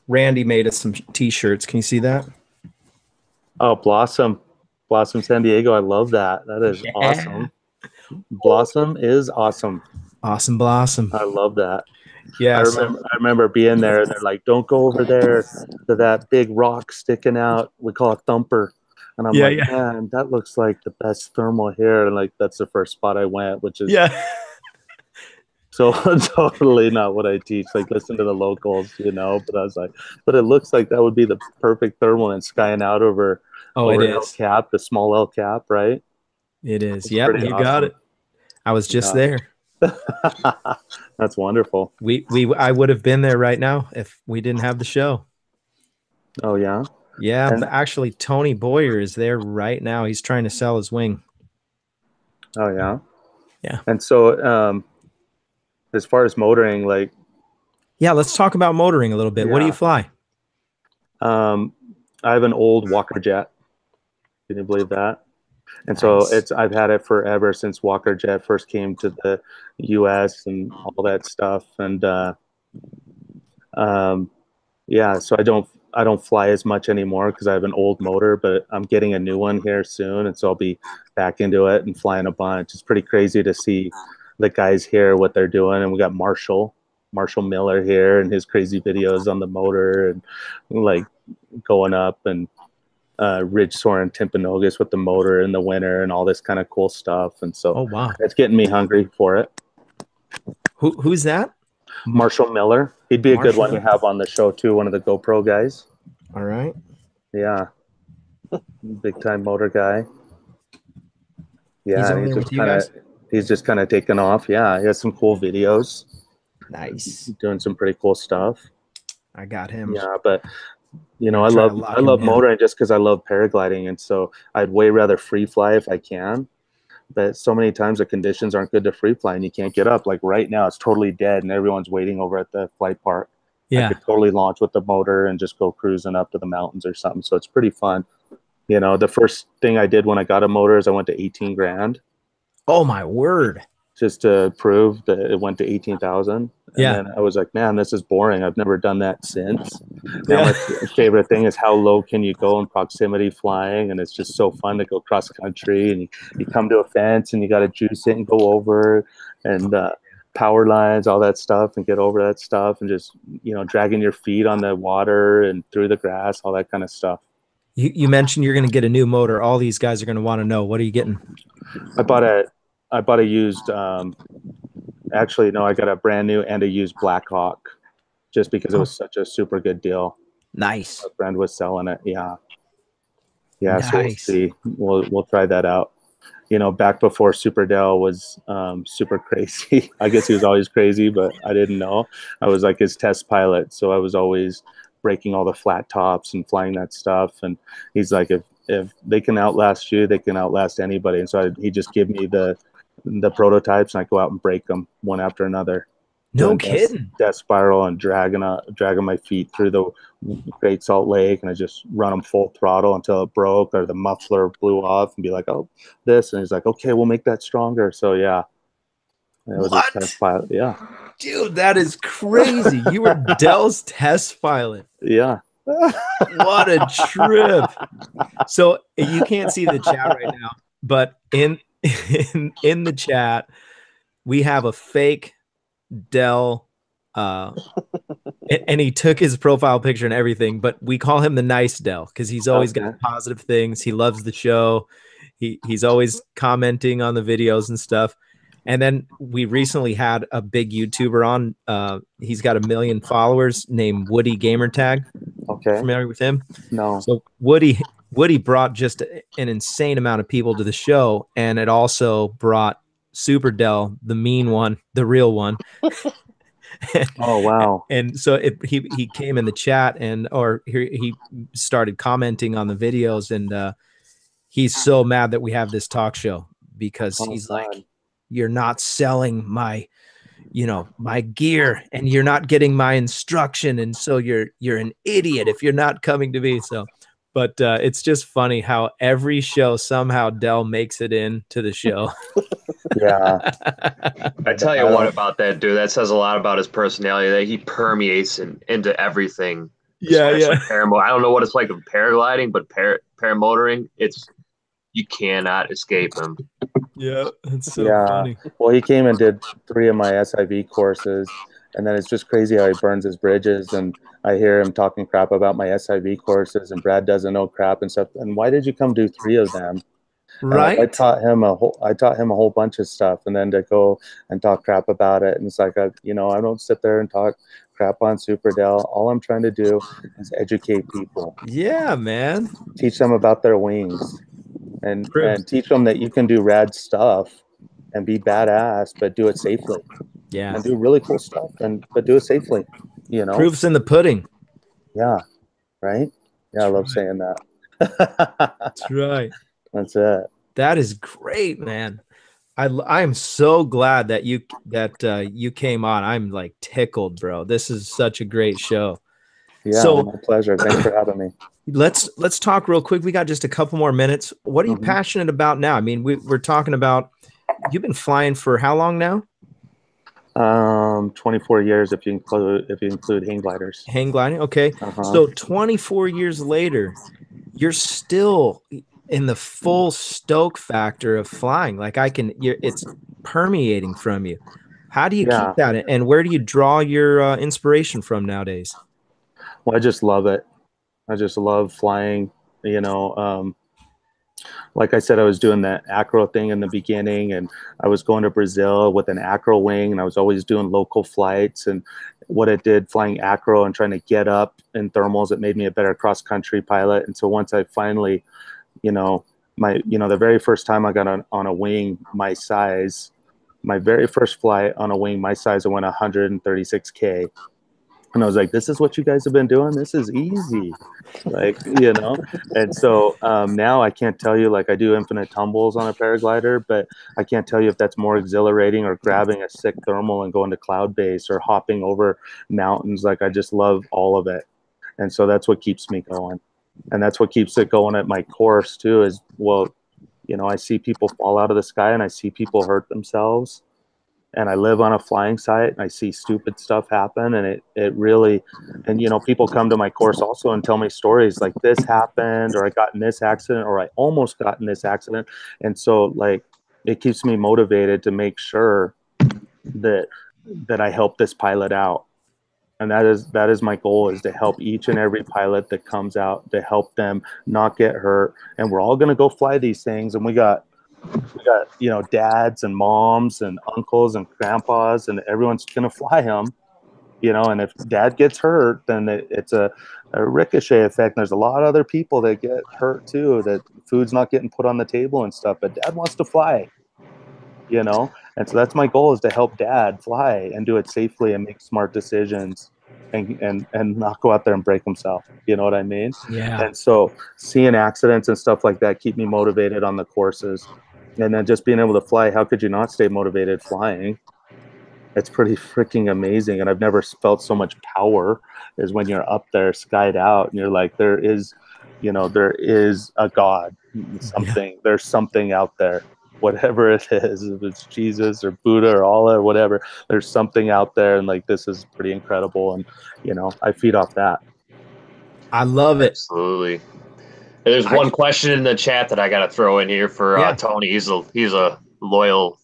Randy made us some t-shirts. Can you see that? Oh, Blossom San Diego. I love that. That is awesome. Blossom is awesome. Awesome Blossom. I love that. Yeah. I remember being there, and they're like, "Don't go over there to that big rock sticking out. We call it Thumper." And I'm like, "Man, that looks like the best thermal here." And like, that's the first spot I went, which is so totally not what I teach. Like, listen to the locals, you know. But I was like, but it looks like that would be the perfect thermal and skying out over. Over it El is. Cap, the small El Cap, right? It is. Yep, you got it. I was just there. That's wonderful. I would have been there right now if we didn't have the show. Oh yeah. Yeah, but actually Tony Boyer is there right now. He's trying to sell his wing. Oh yeah. Yeah. And so as far as motoring, like, yeah, let's talk about motoring a little bit. What do you fly? I have an old Walker Jet. Can you believe that? And so I've had it forever since Walker Jet first came to the US and all that stuff. And yeah, so I don't fly as much anymore because I have an old motor, but I'm getting a new one here soon, and so I'll be back into it and flying a bunch. It's pretty crazy to see the guys here, what they're doing. And we got Marshall Miller here and his crazy videos on the motor and like going up and ridge soaring Timpanogos with the motor in the winter and all this kind of cool stuff. And so it's getting me hungry for it. Who's that? Marshall Miller. He'd be a good one to have on the show too. One of the GoPro guys. All right. Yeah. Big time motor guy. Yeah. He's just kind of taken off. Yeah. He has some cool videos. Nice. Doing some pretty cool stuff. I got him. Yeah. But you know, I love motoring just because I love paragliding. And so I'd way rather free fly if I can. But so many times the conditions aren't good to free fly and you can't get up. Like right now, it's totally dead and everyone's waiting over at the flight park. Yeah. I could totally launch with the motor and just go cruising up to the mountains or something. So it's pretty fun. You know, the first thing I did when I got a motor is I went to 18 grand. Oh my word. Just to prove that it went to 18,000. Yeah. And I was like, man, this is boring. I've never done that since. Now my favorite thing is how low can you go in proximity flying? And it's just so fun to go cross country and you come to a fence and you got to juice it and go over and power lines, all that stuff and get over that stuff and just, you know, dragging your feet on the water and through the grass, all that kind of stuff. You mentioned you're going to get a new motor. All these guys are going to want to know, what are you getting? I bought a used, actually, no, I got a brand new and a used Blackhawk just because it was such a super good deal. Nice. A friend was selling it. Yeah. Yeah. Nice. So we'll see. We'll try that out. You know, back before Super Dell was super crazy. I guess he was always crazy, but I didn't know. I was like his test pilot. So I was always breaking all the flat tops and flying that stuff. And he's like, if they can outlast you, they can outlast anybody. And so he just give me the prototypes and I go out and break them one after another. No kidding. Death spiral and dragging my feet through the Great Salt Lake, and I just run them full throttle until it broke or the muffler blew off and be like, oh, this. And he's like, okay, we'll make that stronger. So yeah. It was a test pilot. Yeah. Dude, that is crazy. You were Dell's test pilot. Yeah. What a trip. So you can't see the chat right now, but in the chat, we have a fake Dell, and he took his profile picture and everything, but we call him the nice Dell because he's always got positive things. He loves the show. He's always commenting on the videos and stuff. And then we recently had a big YouTuber on. He's got 1 million followers named Woody Gamertag. Okay. Familiar with him? No. So Woody brought just an insane amount of people to the show, and it also brought Super Dell, the mean one, the real one. Oh wow! And so he came in the chat he started commenting on the videos, and he's so mad that we have this talk show because he's like, you're not selling my gear and you're not getting my instruction, and so you're an idiot if you're not coming to me. So, but it's just funny how every show somehow Dell makes it into the show. Yeah. I tell you what about that dude. That says a lot about his personality, that he permeates into everything. Yeah. I don't know what it's like with paragliding, but paramotoring, you cannot escape him. Yeah, it's so funny. Well, he came and did 3 of my SIV courses, and then it's just crazy how he burns his bridges. And I hear him talking crap about my SIV courses, and Brad doesn't know crap and stuff. And why did you come do 3 of them? Right. I taught him a whole bunch of stuff, and then to go and talk crap about it. And it's like, I don't sit there and talk crap on Super Dell. All I'm trying to do is educate people. Yeah, man. Teach them about their wings, and teach them that you can do rad stuff and be badass, but do it safely. Yeah. And do really cool stuff, but do it safely. Proof's in the pudding. Yeah. Right. Yeah, I love saying that. That's right. That's it. That is great, man. I am so glad that you came on. I'm like tickled, bro. This is such a great show. Yeah, so, my pleasure. Thanks for having me. Let's talk real quick. We got just a couple more minutes. What are you passionate about now? I mean, we're talking about, you've been flying for how long now? 24 years if you include hang gliders. Hang gliding, okay. So 24 years later, you're still in the full stoke factor of flying. Like it's permeating from you. How do you keep that? And where do you draw your inspiration from nowadays? Well, I just love it. I just love flying. Like I said, I was doing that acro thing in the beginning, and I was going to Brazil with an acro wing, and I was always doing local flights. And what it did flying acro and trying to get up in thermals, it made me a better cross country pilot. And so once I finally, the very first time I got on a wing my size, my very first flight on a wing my size, I went 136K. And I was like, this is what you guys have been doing? This is easy. And so now I can't tell you, like, I do infinite tumbles on a paraglider, but I can't tell you if that's more exhilarating or grabbing a sick thermal and going to cloud base or hopping over mountains. Like, I just love all of it. And so that's what keeps me going. And that's what keeps it going at my course too, is, I see people fall out of the sky and I see people hurt themselves. And I live on a flying site and I see stupid stuff happen, and it really, and people come to my course also and tell me stories like, this happened, or I got in this accident, or I almost got in this accident. And so, like, it keeps me motivated to make sure that I help this pilot out. And that is my goal, is to help each and every pilot that comes out, to help them not get hurt. And we're all going to go fly these things, and we got dads and moms and uncles and grandpas, and everyone's going to fly them, and if dad gets hurt, then it's a ricochet effect. And there's a lot of other people that get hurt too, that food's not getting put on the table and stuff, but dad wants to fly, and so that's my goal, is to help dad fly and do it safely and make smart decisions and not go out there and break himself. You know what I mean? Yeah. And so seeing accidents and stuff like that keep me motivated on the courses. And then just being able to fly, how could you not stay motivated flying? It's pretty freaking amazing. And I've never felt so much power as when you're up there skied out and you're like, there is a God, something, there's something out there, whatever it is, if it's Jesus or Buddha or Allah or whatever, there's something out there. And like, this is pretty incredible. And, I feed off that. I love it. Absolutely. There's one question in the chat that I got to throw in here for Tony. He's a loyal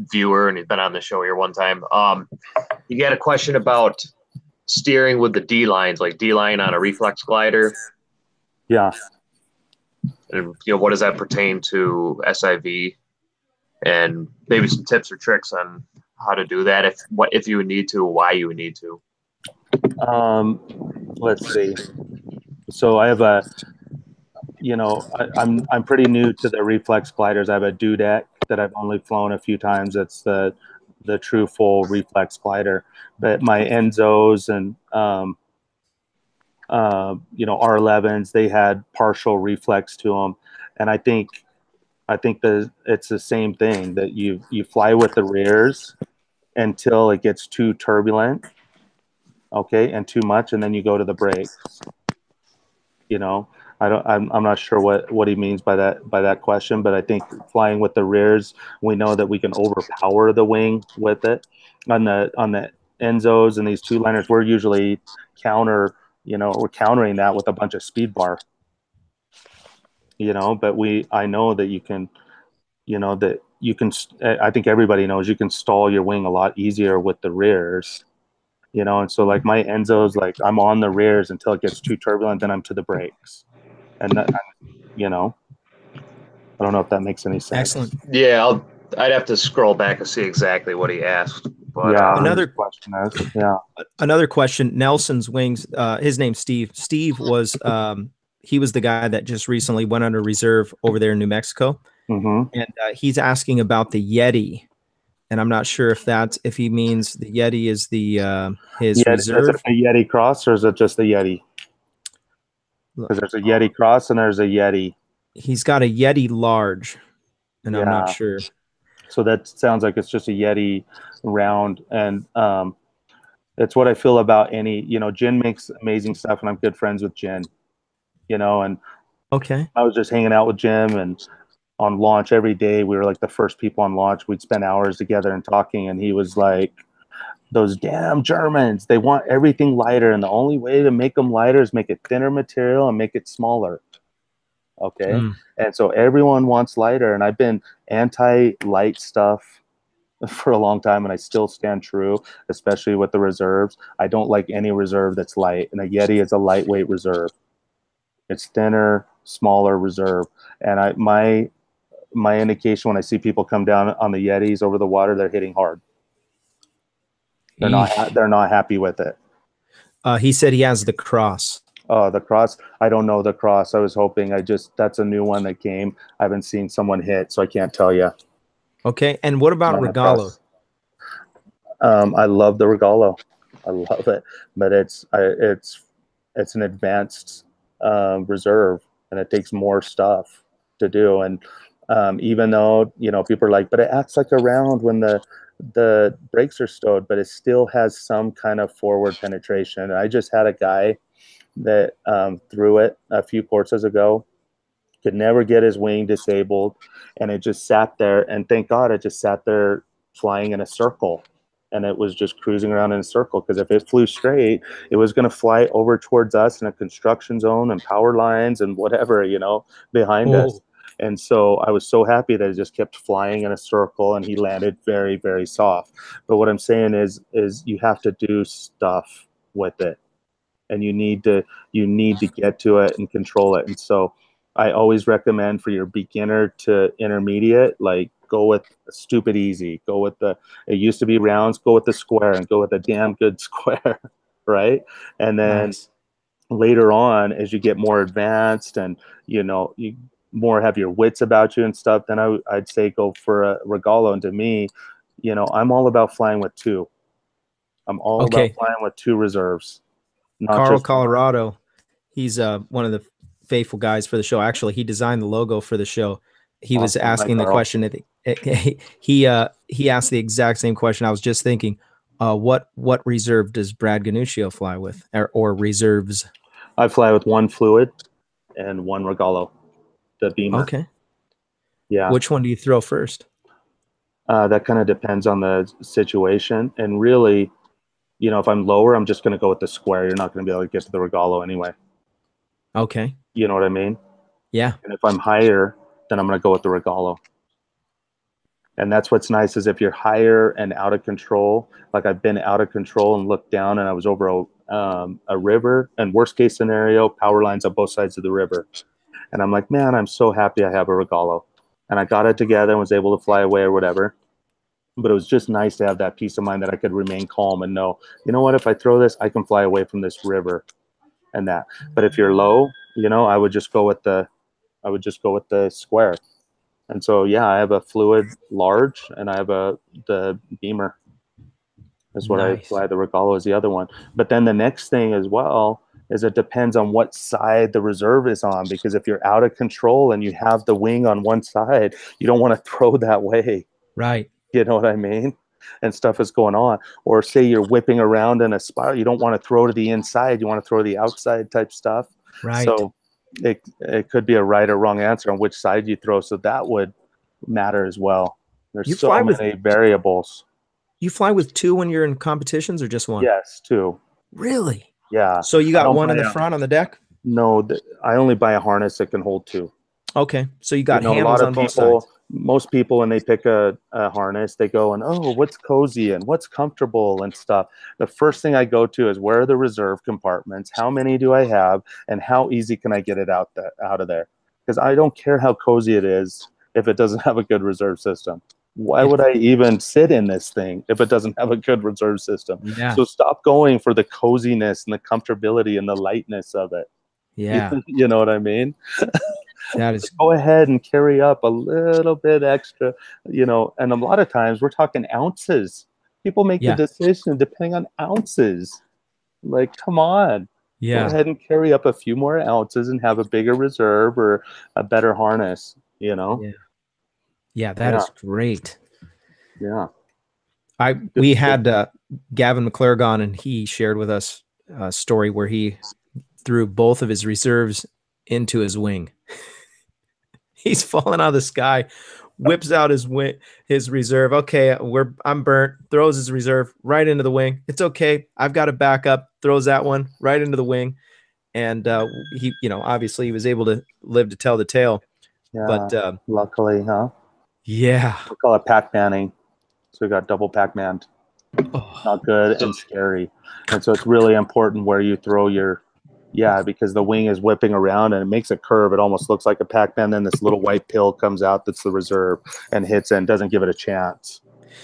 viewer, and he's been on the show here one time. You got a question about steering with the D lines, like D line on a reflex glider, Yeah. and what does that pertain to SIV, and maybe some tips or tricks on how to do that, if you would need to, why you would need to. Let's see. So I have I'm pretty new to the reflex gliders. I have a dudek that I've only flown a few times. It's the true full reflex glider. But my Enzos and R11s, they had partial reflex to them, and I think it's the same thing, that you fly with the rears until it gets too turbulent, okay, and too much, and then you go to the brakes. I'm not sure what he means by that question, but I think flying with the rears, we know that we can overpower the wing with it. On the Enzos and these two liners, we're usually we're countering that with a bunch of speed bar. But I know that you can, I think everybody knows you can stall your wing a lot easier with the rears. And so like my Enzos, like I'm on the rears until it gets too turbulent, then I'm to the brakes. And that, I don't know if that makes any sense. Excellent. Yeah, I'd have to scroll back and see exactly what he asked. But, yeah, another question is, yeah. Another question. Nelson's wings. His name's Steve. Steve was he was the guy that just recently went under reserve over there in New Mexico, and he's asking about the Yeti. And I'm not sure if he means the Yeti is his reserve. Is it a Yeti Cross, or is it just a Yeti? Because there's a Yeti Cross and there's a Yeti. He's got a Yeti large, and I'm not sure. So that sounds like it's just a Yeti round, and it's what I feel about any. Jen makes amazing stuff, and I'm good friends with Jen. And okay, I was just hanging out with Jim, and on launch every day, we were like the first people on launch. We'd spend hours together and talking, and he was like, those damn Germans, they want everything lighter, and the only way to make them lighter is make it thinner material and make it smaller. Okay. And so everyone wants lighter, and I've been anti-light stuff for a long time, and I still stand true, especially with the reserves. I don't like any reserve that's light, and a Yeti is a lightweight reserve. It's thinner, smaller reserve. And my indication when I see people come down on the Yetis over the water, they're hitting hard. They're not happy with it. He said he has the Cross. Oh, the Cross. I don't know the Cross. I was hoping. That's a new one that came. I haven't seen someone hit, so I can't tell you. Okay. And what about Regala? I love the Regala. I love it, but it's an advanced reserve, and it takes more stuff to do. And even though people are like, but it acts like a round when the brakes are stowed, but it still has some kind of forward penetration. And I just had a guy that threw it a few courses ago, could never get his wing disabled, and it just sat there, and thank God it just sat there flying in a circle, and it was just cruising around in a circle, because if it flew straight, it was going to fly over towards us in a construction zone and power lines and whatever, behind us. And so I was so happy that it just kept flying in a circle, and he landed very, very soft. But what I'm saying is you have to do stuff with it, and you need to get to it and control it. And so I always recommend for your beginner to intermediate, like, go with stupid easy. Go with it used to be rounds, go with the square, and go with a damn good square, right? And then later on, as you get more advanced and you more have your wits about you and stuff, then I'd say go for a Regala. And to me, I'm all about flying with two. I'm all about flying with two reserves. Carl, Colorado, he's one of the faithful guys for the show. Actually, he designed the logo for the show. He was asking the question. He asked the exact same question. I was just thinking, what reserve does Brad Gunnuscio fly with, or reserves? I fly with one fluid and one Regala, the Beamer. Okay. Yeah. Which one do you throw first? That kind of depends on the situation. And really, if I'm lower, I'm just going to go with the square. You're not going to be able to get to the Regala anyway. Okay. You know what I mean? Yeah. And if I'm higher, then I'm going to go with the Regala. And that's what's nice is if you're higher and out of control, like I've been out of control and looked down and I was over a river, and worst case scenario, power lines on both sides of the river. And I'm like, man, I'm so happy I have a Regala. And I got it together and was able to fly away or whatever. But it was just nice to have that peace of mind that I could remain calm and know, you know what, if I throw this, I can fly away from this river and that. But if you're low, you know, I would just go with the square. And so, yeah, I have a fluid large and I have the beamer. That's what I fly. The Regala is the other one. But then the next thing as well is it depends on what side the reserve is on, because if you're out of control and you have the wing on one side, you don't want to throw that way. Right. You know what I mean? And stuff is going on. Or say you're whipping around in a spiral, you don't want to throw to the inside, you want to throw to the outside type stuff. Right. So it could be a right or wrong answer on which side you throw. So that would matter as well. There's so many variables. You fly with two when you're in competitions or just one? Yes, two. Really? Yeah. So you got one in the front on the deck? No, I only buy a harness that can hold two. Okay. So you got handles on both sides. Most people, when they pick a harness, they go and, oh, what's cozy and what's comfortable and stuff. The first thing I go to is where are the reserve compartments? How many do I have? And how easy can I get it out of there? Because I don't care how cozy it is if it doesn't have a good reserve system. Why would I even sit in this thing if it doesn't have a good reserve system? Yeah. So stop going for the coziness and the comfortability and the lightness of it. Yeah. You know what I mean? That is. Go ahead and carry up a little bit extra, you know, and a lot of times we're talking ounces. People make the decision depending on ounces. Like, come on. Yeah. Go ahead and carry up a few more ounces and have a bigger reserve or a better harness, you know? Yeah. Yeah, that is great. Yeah. We had Gavin McClurg on, and he shared with us a story where he threw both of his reserves into his wing. He's falling out of the sky, whips out his reserve. Okay, I'm burnt. Throws his reserve right into the wing. It's okay. I've got a backup. Throws that one right into the wing, and he, you know, obviously he was able to live to tell the tale. Yeah. But luckily, huh? Yeah. We call it pack manning. So we got double pack manned. Oh. Not good and scary. And so it's really important where you throw your. Yeah, because the wing is whipping around and it makes a curve. It almost looks like a Pac-Man. Then this little white pill comes out that's the reserve and hits and doesn't give it a chance.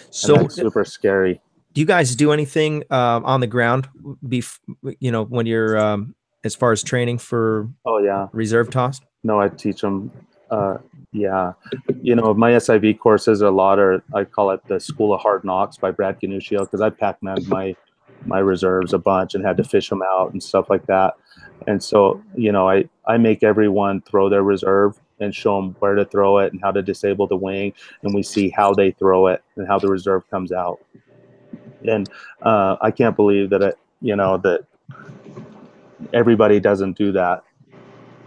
So that's super scary. Do you guys do anything on the ground? You know, when you're as far as training for reserve toss? No, I teach them. Yeah, you know, my SIV courses I call it the School of Hard Knocks by Brad Gunnuscio, because I Pac-Maned my reserves a bunch and had to fish them out and stuff like that. And so, you know, I make everyone throw their reserve and show them where to throw it and how to disable the wing. And we see how they throw it and how the reserve comes out. And I can't believe that that everybody doesn't do that,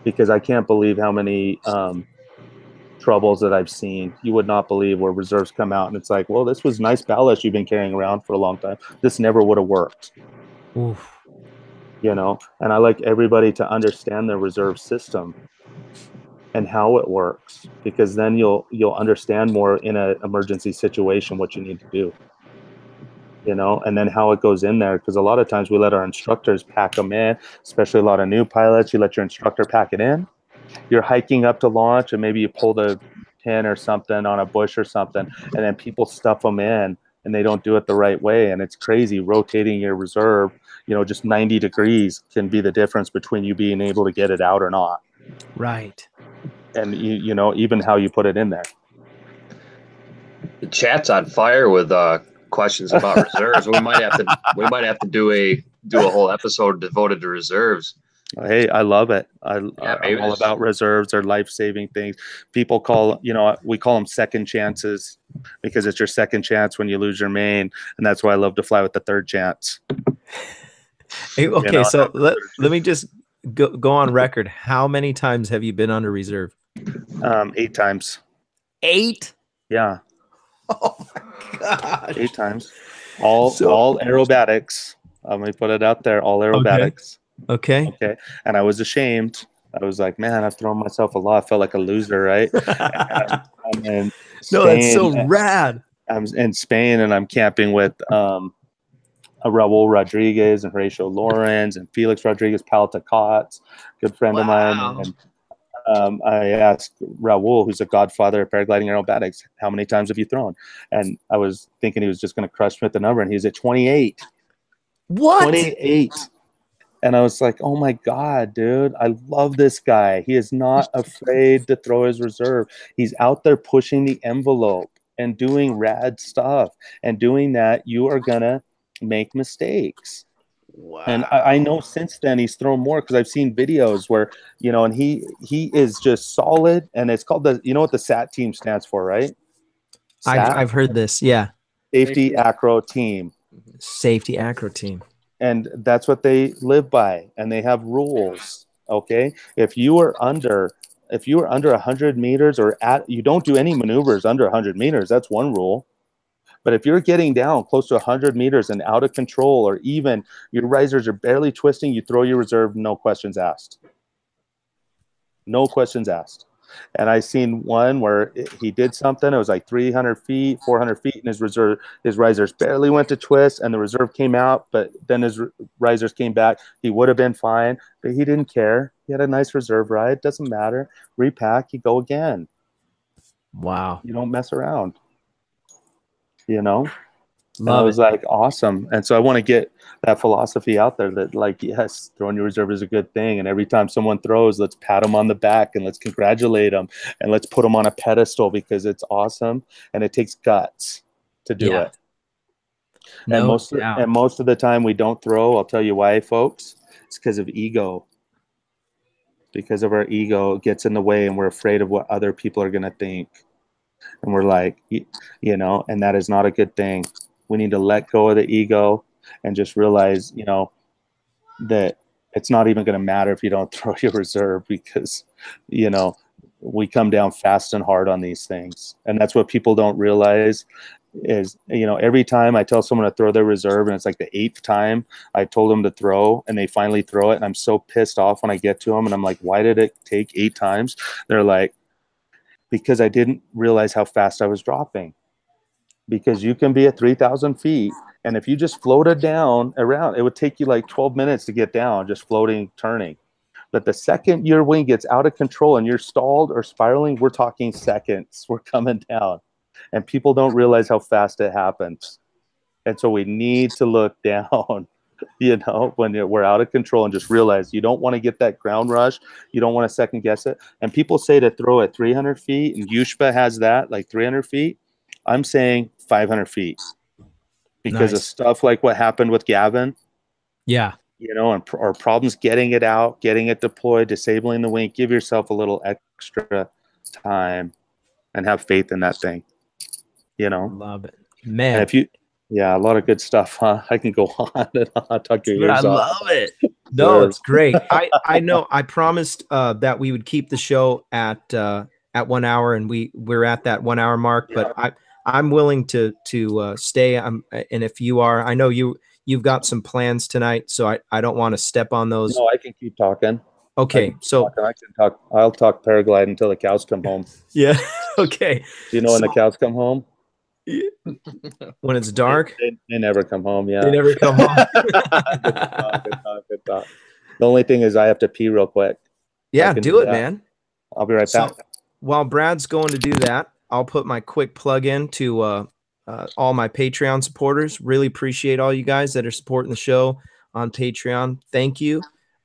because I can't believe how many troubles that I've seen. You would not believe where reserves come out and it's like, well, this was nice ballast you've been carrying around for a long time. This never would have worked. Oof. You know, and I like everybody to understand their reserve system and how it works, because then you'll understand more in an emergency situation what you need to do. You know, and then how it goes in there, because a lot of times we let our instructors pack them in, especially a lot of new pilots. You let your instructor pack it in. You're hiking up to launch and maybe you pull the pin or something on a bush or something, and then people stuff them in and they don't do it the right way. And it's crazy. Rotating your reserve, you know, just 90 degrees can be the difference between you being able to get it out or not. Right. And you know, even how you put it in there. The chat's on fire with questions about reserves. We might have to do a whole episode devoted to reserves. Hey, I love it. I'm all about reserves. They're life-saving things. People call, you know, we call them second chances, because it's your second chance when you lose your main. And that's why I love to fly with the third chance. Hey, okay, you know, so let me just go on record. How many times have you been under reserve? 8 times. 8? Yeah. Oh my gosh. 8 times. All aerobatics. Let me put it out there. All aerobatics. Okay. And I was ashamed. I was like, man, I've thrown myself a lot. I felt like a loser, right? and No, that's so Spain, rad. I'm in Spain and I'm camping with Raul Rodriguez and Horatio Lawrence and Felix Rodriguez Paltacots, good friend of mine. And I asked Raul, who's a godfather of paragliding aerobatics, how many times have you thrown? And I was thinking he was just going to crush me with the number, and he's at 28. What? 28. And I was like, oh my God, dude, I love this guy. He is not afraid to throw his reserve. He's out there pushing the envelope and doing rad stuff. And doing that, you are going to make mistakes. Wow. And I know since then he's thrown more, because I've seen videos where, and he is just solid. And it's called what the SAT team stands for, right? I've heard this. Yeah. Safety Acro Team. Safety Acro Team. And that's what they live by. And they have rules. Okay. If you are under 100 meters you don't do any maneuvers under 100 meters, that's one rule. But if you're getting down close to 100 meters and out of control, or even your risers are barely twisting, you throw your reserve, no questions asked. No questions asked. And I seen one where he did something. It was like 300 feet, 400 feet, and his risers barely went to twist, and the reserve came out, but then his risers came back. He would have been fine, but he didn't care. He had a nice reserve ride. Doesn't matter. Repack, you go again. Wow. You don't mess around. Love I was like, awesome. And so I want to get that philosophy out there that, like, yes, throwing your reserve is a good thing. And every time someone throws, let's pat them on the back and let's congratulate them and let's put them on a pedestal, because it's awesome. And it takes guts to do it. And most of the time we don't throw. I'll tell you why, folks. It's because of ego. Because of our ego gets in the way, and we're afraid of what other people are going to think. And we're like, and that is not a good thing. We need to let go of the ego and just realize, that it's not even going to matter if you don't throw your reserve, because, we come down fast and hard on these things. And that's what people don't realize is, every time I tell someone to throw their reserve, and it's like the 8th time I told them to throw, and they finally throw it. And I'm so pissed off when I get to them, and I'm like, why did it take 8 times? They're like, because I didn't realize how fast I was dropping. Because you can be at 3,000 feet, and if you just floated down around, it would take you like 12 minutes to get down, just floating, turning. But the second your wing gets out of control and you're stalled or spiraling, we're talking seconds. We're coming down. And people don't realize how fast it happens. And so we need to look down, when we're out of control, and just realize you don't want to get that ground rush. You don't want to second guess it. And people say to throw at 300 feet, and Yushpa has that, like 300 feet. I'm saying 500 feet, because of stuff like what happened with Gavin. Yeah. Or problems getting it out, getting it deployed, disabling the wing. Give yourself a little extra time and have faith in that thing. Love it, man. And a lot of good stuff, huh? I can go on and on. Talk your ears off. I love it. No, it's great. I know. I promised that we would keep the show at 1 hour, and we're at that 1 hour mark. But I'm willing to stay. And if you are, I know you've got some plans tonight, so I don't want to step on those. No, I can keep talking. Okay, so I can talk. I'll talk paragliding until the cows come home. Yeah. Okay. Do you know when the cows come home? When it's dark? They never come home. Yeah. They never come home. Good talk. The only thing is I have to pee real quick. Yeah, do it, man. I'll be right back. While Brad's going to do that, I'll put my quick plug in to all my Patreon supporters. Really appreciate all you guys that are supporting the show on Patreon. Thank you.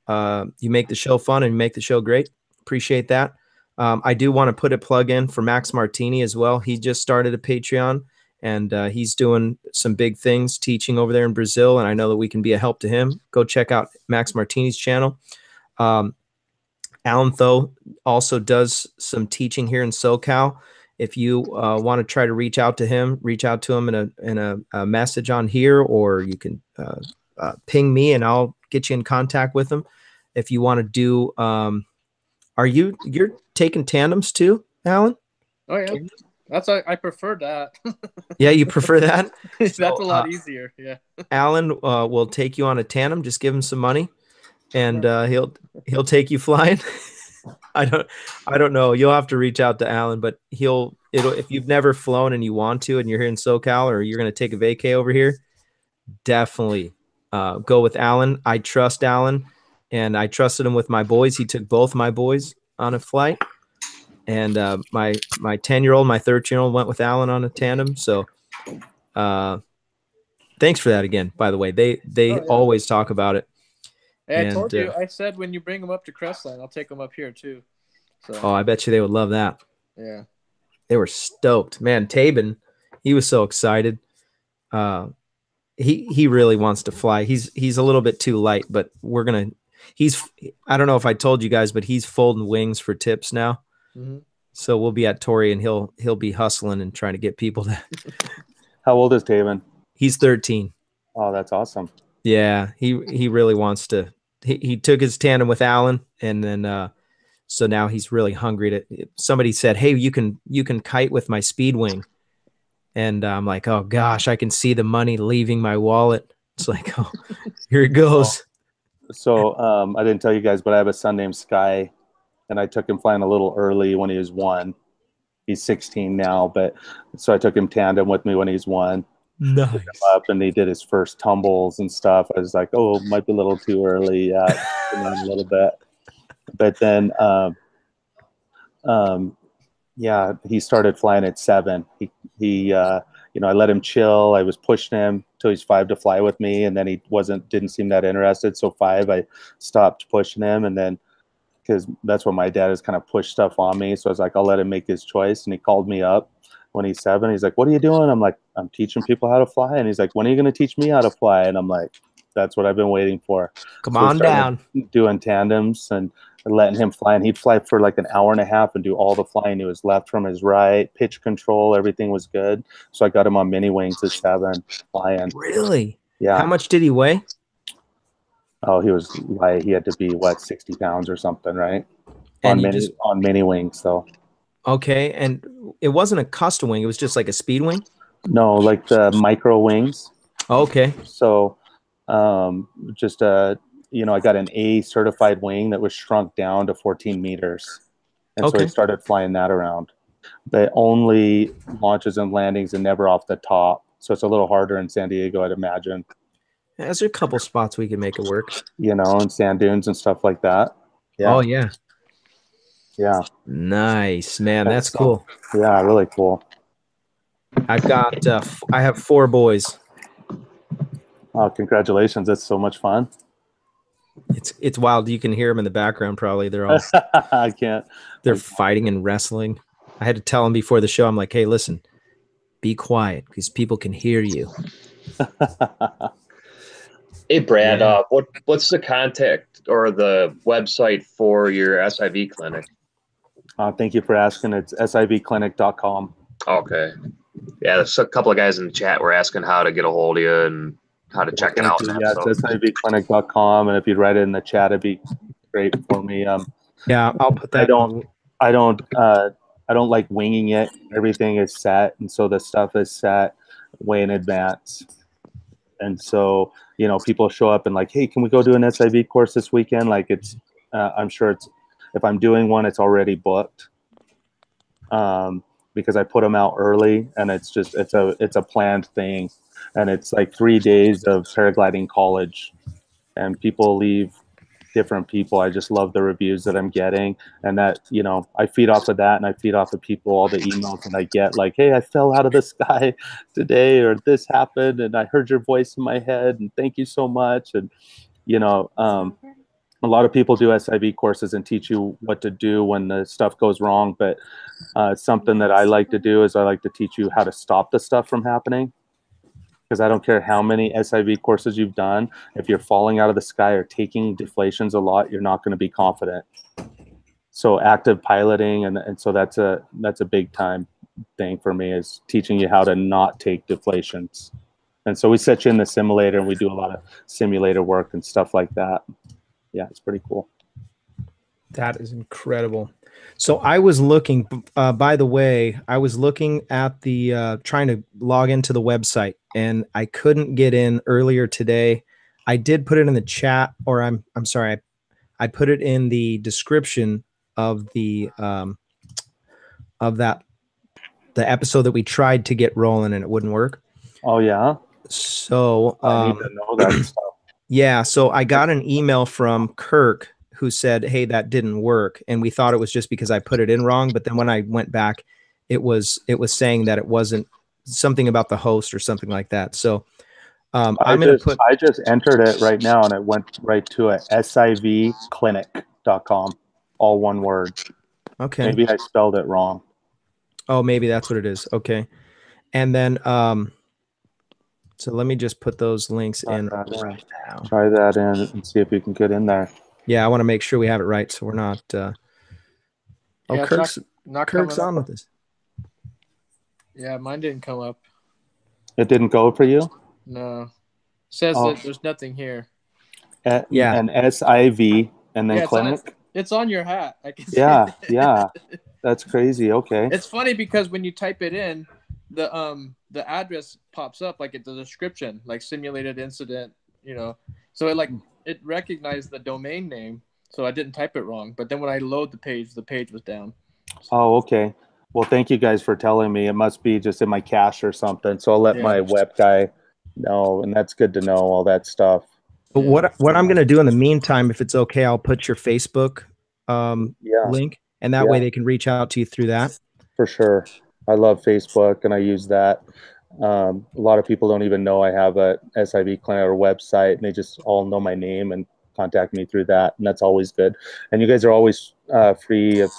You make the show fun and you make the show great. Appreciate that. I do want to put a plug in for Max Martini as well. He just started a Patreon, and he's doing some big things teaching over there in Brazil, and I know that we can be a help to him. Go check out Max Martini's channel. Alan Tho also does some teaching here in SoCal. If you want to try to reach out to him in a message on here, or you can ping me and I'll get you in contact with him. If you want to do, you're taking tandems too, Alan? Oh yeah, I prefer that. Yeah, you prefer that? That's a lot easier. Yeah. Alan will take you on a tandem. Just give him some money, and he'll take you flying. I don't know. You'll have to reach out to Alan, but if you've never flown and you want to, and you're here in SoCal or you're going to take a vacay over here, definitely go with Alan. I trust Alan, and I trusted him with my boys. He took both my boys on a flight, and my 10-year-old, my 13-year-old went with Alan on a tandem. So thanks for that again, by the way. They always talk about it. Hey, I told you, I said when you bring them up to Crestline, I'll take them up here too. So. Oh, I bet you they would love that. Yeah. They were stoked. Man, Tabin, he was so excited. He really wants to fly. He's a little bit too light, but I don't know if I told you guys, but he's folding wings for tips now. Mm-hmm. So we'll be at Torrey and he'll be hustling and trying to get people to. How old is Tabin? He's 13. Oh, that's awesome. Yeah, he really wants to. He took his tandem with Alan, and then so now he's really hungry somebody said, hey, you can kite with my speed wing. And I'm like, oh gosh, I can see the money leaving my wallet. It's like, oh, here it goes. So I didn't tell you guys, but I have a son named Sky, and I took him flying a little early when he was 1. He's 16 now, so I took him tandem with me when he's 1. Nice. Him up, and he did his first tumbles and stuff. I was like, oh, might be a little too early. Yeah, a little bit. But then, yeah, he started flying at 7. He I let him chill. I was pushing him till he's 5 to fly with me, and then he didn't seem that interested. So 5, I stopped pushing him, and then because that's what my dad has kind of pushed stuff on me. So I was like, I'll let him make his choice. And he called me up when he's 7. He's like, what are you doing? I'm like, I'm teaching people how to fly. And he's like, when are you going to teach me how to fly? And I'm like, that's what I've been waiting for. Come on down. Doing tandems and letting him fly. And he'd fly for like an hour and a half and do all the flying to his left from his right, pitch control, everything was good. So I got him on mini wings at 7 flying. Really? Yeah. How much did he weigh? Oh, he had to be 60 pounds or something, right? On mini wings though. Okay, and it wasn't a custom wing; it was just like a speed wing. No, like the micro wings. Okay. So, just I got an A certified wing that was shrunk down to 14 meters, and so I started flying that around. But only launches and landings, and never off the top. So it's a little harder in San Diego, I'd imagine. There's a couple spots we can make it work. And sand dunes and stuff like that. Yeah. Oh yeah. Yeah. Nice, man. That's cool. Yeah, really cool. I have 4 boys. Oh, congratulations. That's so much fun. It's wild. You can hear them in the background probably. They're all I can't. They're fighting and wrestling. I had to tell them before the show. I'm like, hey, listen, be quiet because people can hear you. Hey, Brad, what's the contact or the website for your SIV clinic? Thank you for asking. It's sivclinic.com. Okay. Yeah, there's a couple of guys in the chat were asking how to get a hold of you and how to check it out. Yeah, it's sivclinic.com, and if you'd write it in the chat, it'd be great for me. Yeah, I'll put that. I don't like winging it. Everything is set, and so the stuff is set way in advance. And so, people show up and like, hey, can we go do an SIV course this weekend? Like I'm sure if I'm doing one, it's already booked. Because I put them out early, and it's a planned thing, and it's like 3 days of paragliding college, and people leave different people. I just love the reviews that I'm getting, and that I feed off of that, and I feed off of people, all the emails that I get, like, hey, I fell out of the sky today, or this happened, and I heard your voice in my head, and thank you so much. And a lot of people do SIV courses and teach you what to do when the stuff goes wrong, but something that I like to do is I like to teach you how to stop the stuff from happening. Because I don't care how many SIV courses you've done, if you're falling out of the sky or taking deflations a lot, you're not going to be confident. So active piloting, and so that's a big time thing for me, is teaching you how to not take deflations. And so we set you in the simulator, and we do a lot of simulator work and stuff like that. Yeah, it's pretty cool. That is incredible. So I was looking, by the way, I was looking at the, trying to log into the website, and I couldn't get in earlier today. I did put it in the chat, or I'm sorry, I put it in the description of the the episode that we tried to get rolling and it wouldn't work. Oh yeah. So I need to know that stuff. yeah, so I got an email from Kirk who said, "Hey, that didn't work," and we thought it was just because I put it in wrong. But then when I went back, it was saying that it wasn't something about the host or something like that. So I just entered it right now and it went right to it. SIVclinic.com, all one word. Okay. Maybe I spelled it wrong. Oh, maybe that's what it is. Okay. And then so let me just put those links in right now. Try that in and see if you can get in there. Yeah, I want to make sure we have it right, so we're not. Yeah, Kirk's not Kirk's on with this. Yeah, mine didn't come up. It didn't go for you? No. Says that there's nothing here. Yeah. And SIV and then clinic. It's on your hat. I can see Yeah, it. yeah. That's crazy. Okay. It's funny because when you type it in, the address pops up like the description, like simulated incident, So it recognized the domain name, so I didn't type it wrong. But then when I load the page was down. Oh, okay. Well, thank you guys for telling me. It must be just in my cache or something. So I'll let my web guy know, and that's good to know all that stuff. But what I'm going to do in the meantime, if it's okay, I'll put your Facebook link, and that way they can reach out to you through that. For sure. I love Facebook, and I use that. A lot of people don't even know I have a SIV clinic or website, and they just all know my name and contact me through that, and that's always good. And you guys are always free if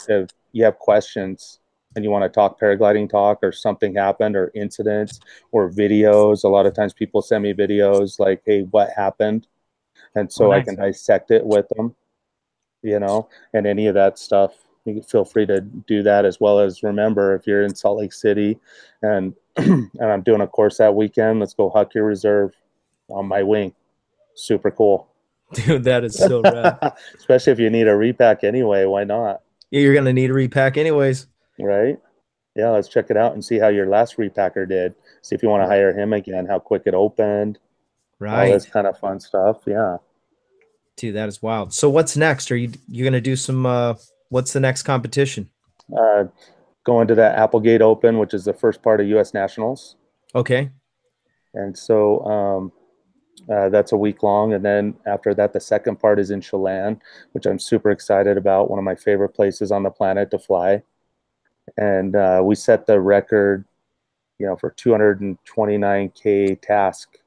you have questions and you want to talk paragliding talk or something happened or incidents or videos. A lot of times people send me videos like, hey, what happened? And so I can dissect it with them, and any of that stuff. You can feel free to do that, as well as remember, if you're in Salt Lake City and I'm doing a course that weekend, let's go huck your reserve on my wing. Super cool. Dude, that is so rad. Especially if you need a repack anyway, why not? Yeah, you're going to need a repack anyways. Right? Yeah, let's check it out and see how your last repacker did. See if you want to hire him again, how quick it opened. Right. All this kind of fun stuff. Yeah. Dude, that is wild. So what's next? Are you going to do some what's the next competition? Going to the Applegate Open, which is the first part of U.S. Nationals. Okay. And so that's a week long. And then after that, the second part is in Chelan, which I'm super excited about. One of my favorite places on the planet to fly. And we set the record, for 229K task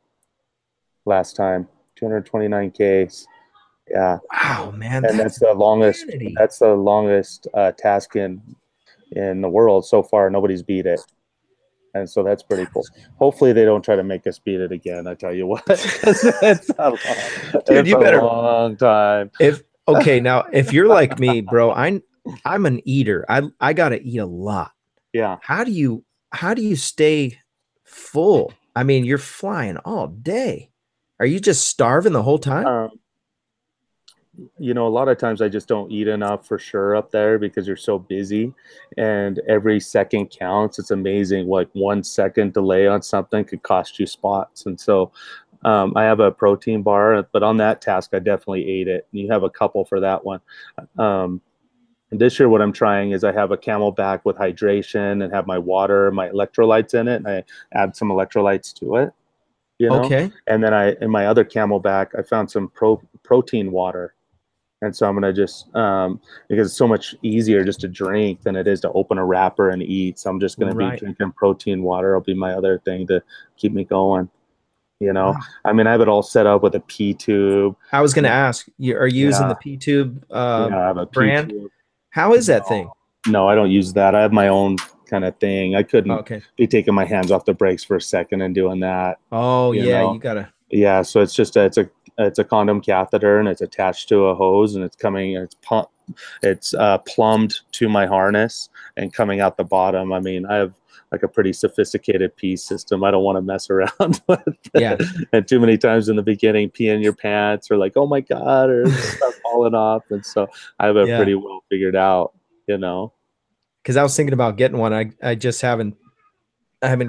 last time. 229K. Yeah. Wow, man. And that's the longest. Insanity. That's the longest task in the world so far. Nobody's beat it, and so that's pretty cool. Hopefully, they don't try to make us beat it again. I tell you what, it's a long, dude, you better long time. Now if you're like me, bro, I'm an eater. I gotta eat a lot. Yeah. How do you stay full? I mean, you're flying all day. Are you just starving the whole time? A lot of times I just don't eat enough for sure up there because you're so busy and every second counts. It's amazing. Like 1 second delay on something could cost you spots. And so I have a protein bar, but on that task, I definitely ate it. And you have a couple for that one. And this year, what I'm trying is I have a Camelback with hydration and have my water, my electrolytes in it. And I add some electrolytes to it, Okay. And then in my other Camelback, I found some protein water. And so I'm going to just, because it's so much easier just to drink than it is to open a wrapper and eat. So I'm just going to be drinking protein water. It'll be my other thing to keep me going. Wow. I mean, I have it all set up with a P tube. I was going to ask, are you using the P tube I have a brand? P-tube. How is that thing? No, I don't use that. I have my own kind of thing. I couldn't be taking my hands off the brakes for a second and doing that. Oh, you got to. Yeah, so it's just it's a condom catheter and it's attached to a hose and it's plumbed to my harness and coming out the bottom. I mean, I have like a pretty sophisticated pee system. I don't want to mess around with it. Yeah. And too many times in the beginning, pee in your pants or like, oh my God, or stuff falling off. And so I have it pretty well figured out, Because I was thinking about getting one. I just haven't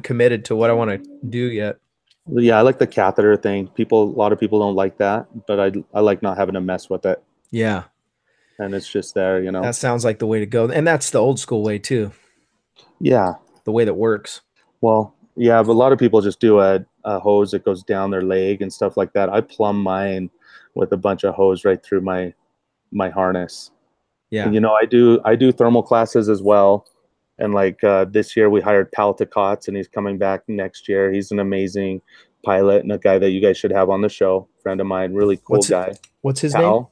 committed to what I want to do yet. Yeah, I like the catheter thing. A lot of people don't like that, but I like not having to mess with it. Yeah. and it's just there, you know. That sounds like the way to go. And that's the old school way too. Yeah. The way that works. Well, yeah, but a lot of people just do a hose that goes down their leg and stuff like that. I plumb mine with a bunch of hose right through my harness. Yeah. And, you know, I do thermal classes as well. And like this year we hired Pal Takats, and he's coming back next year. He's an amazing pilot and a guy that you guys should have on the show. Friend of mine, really cool guy. What's his name?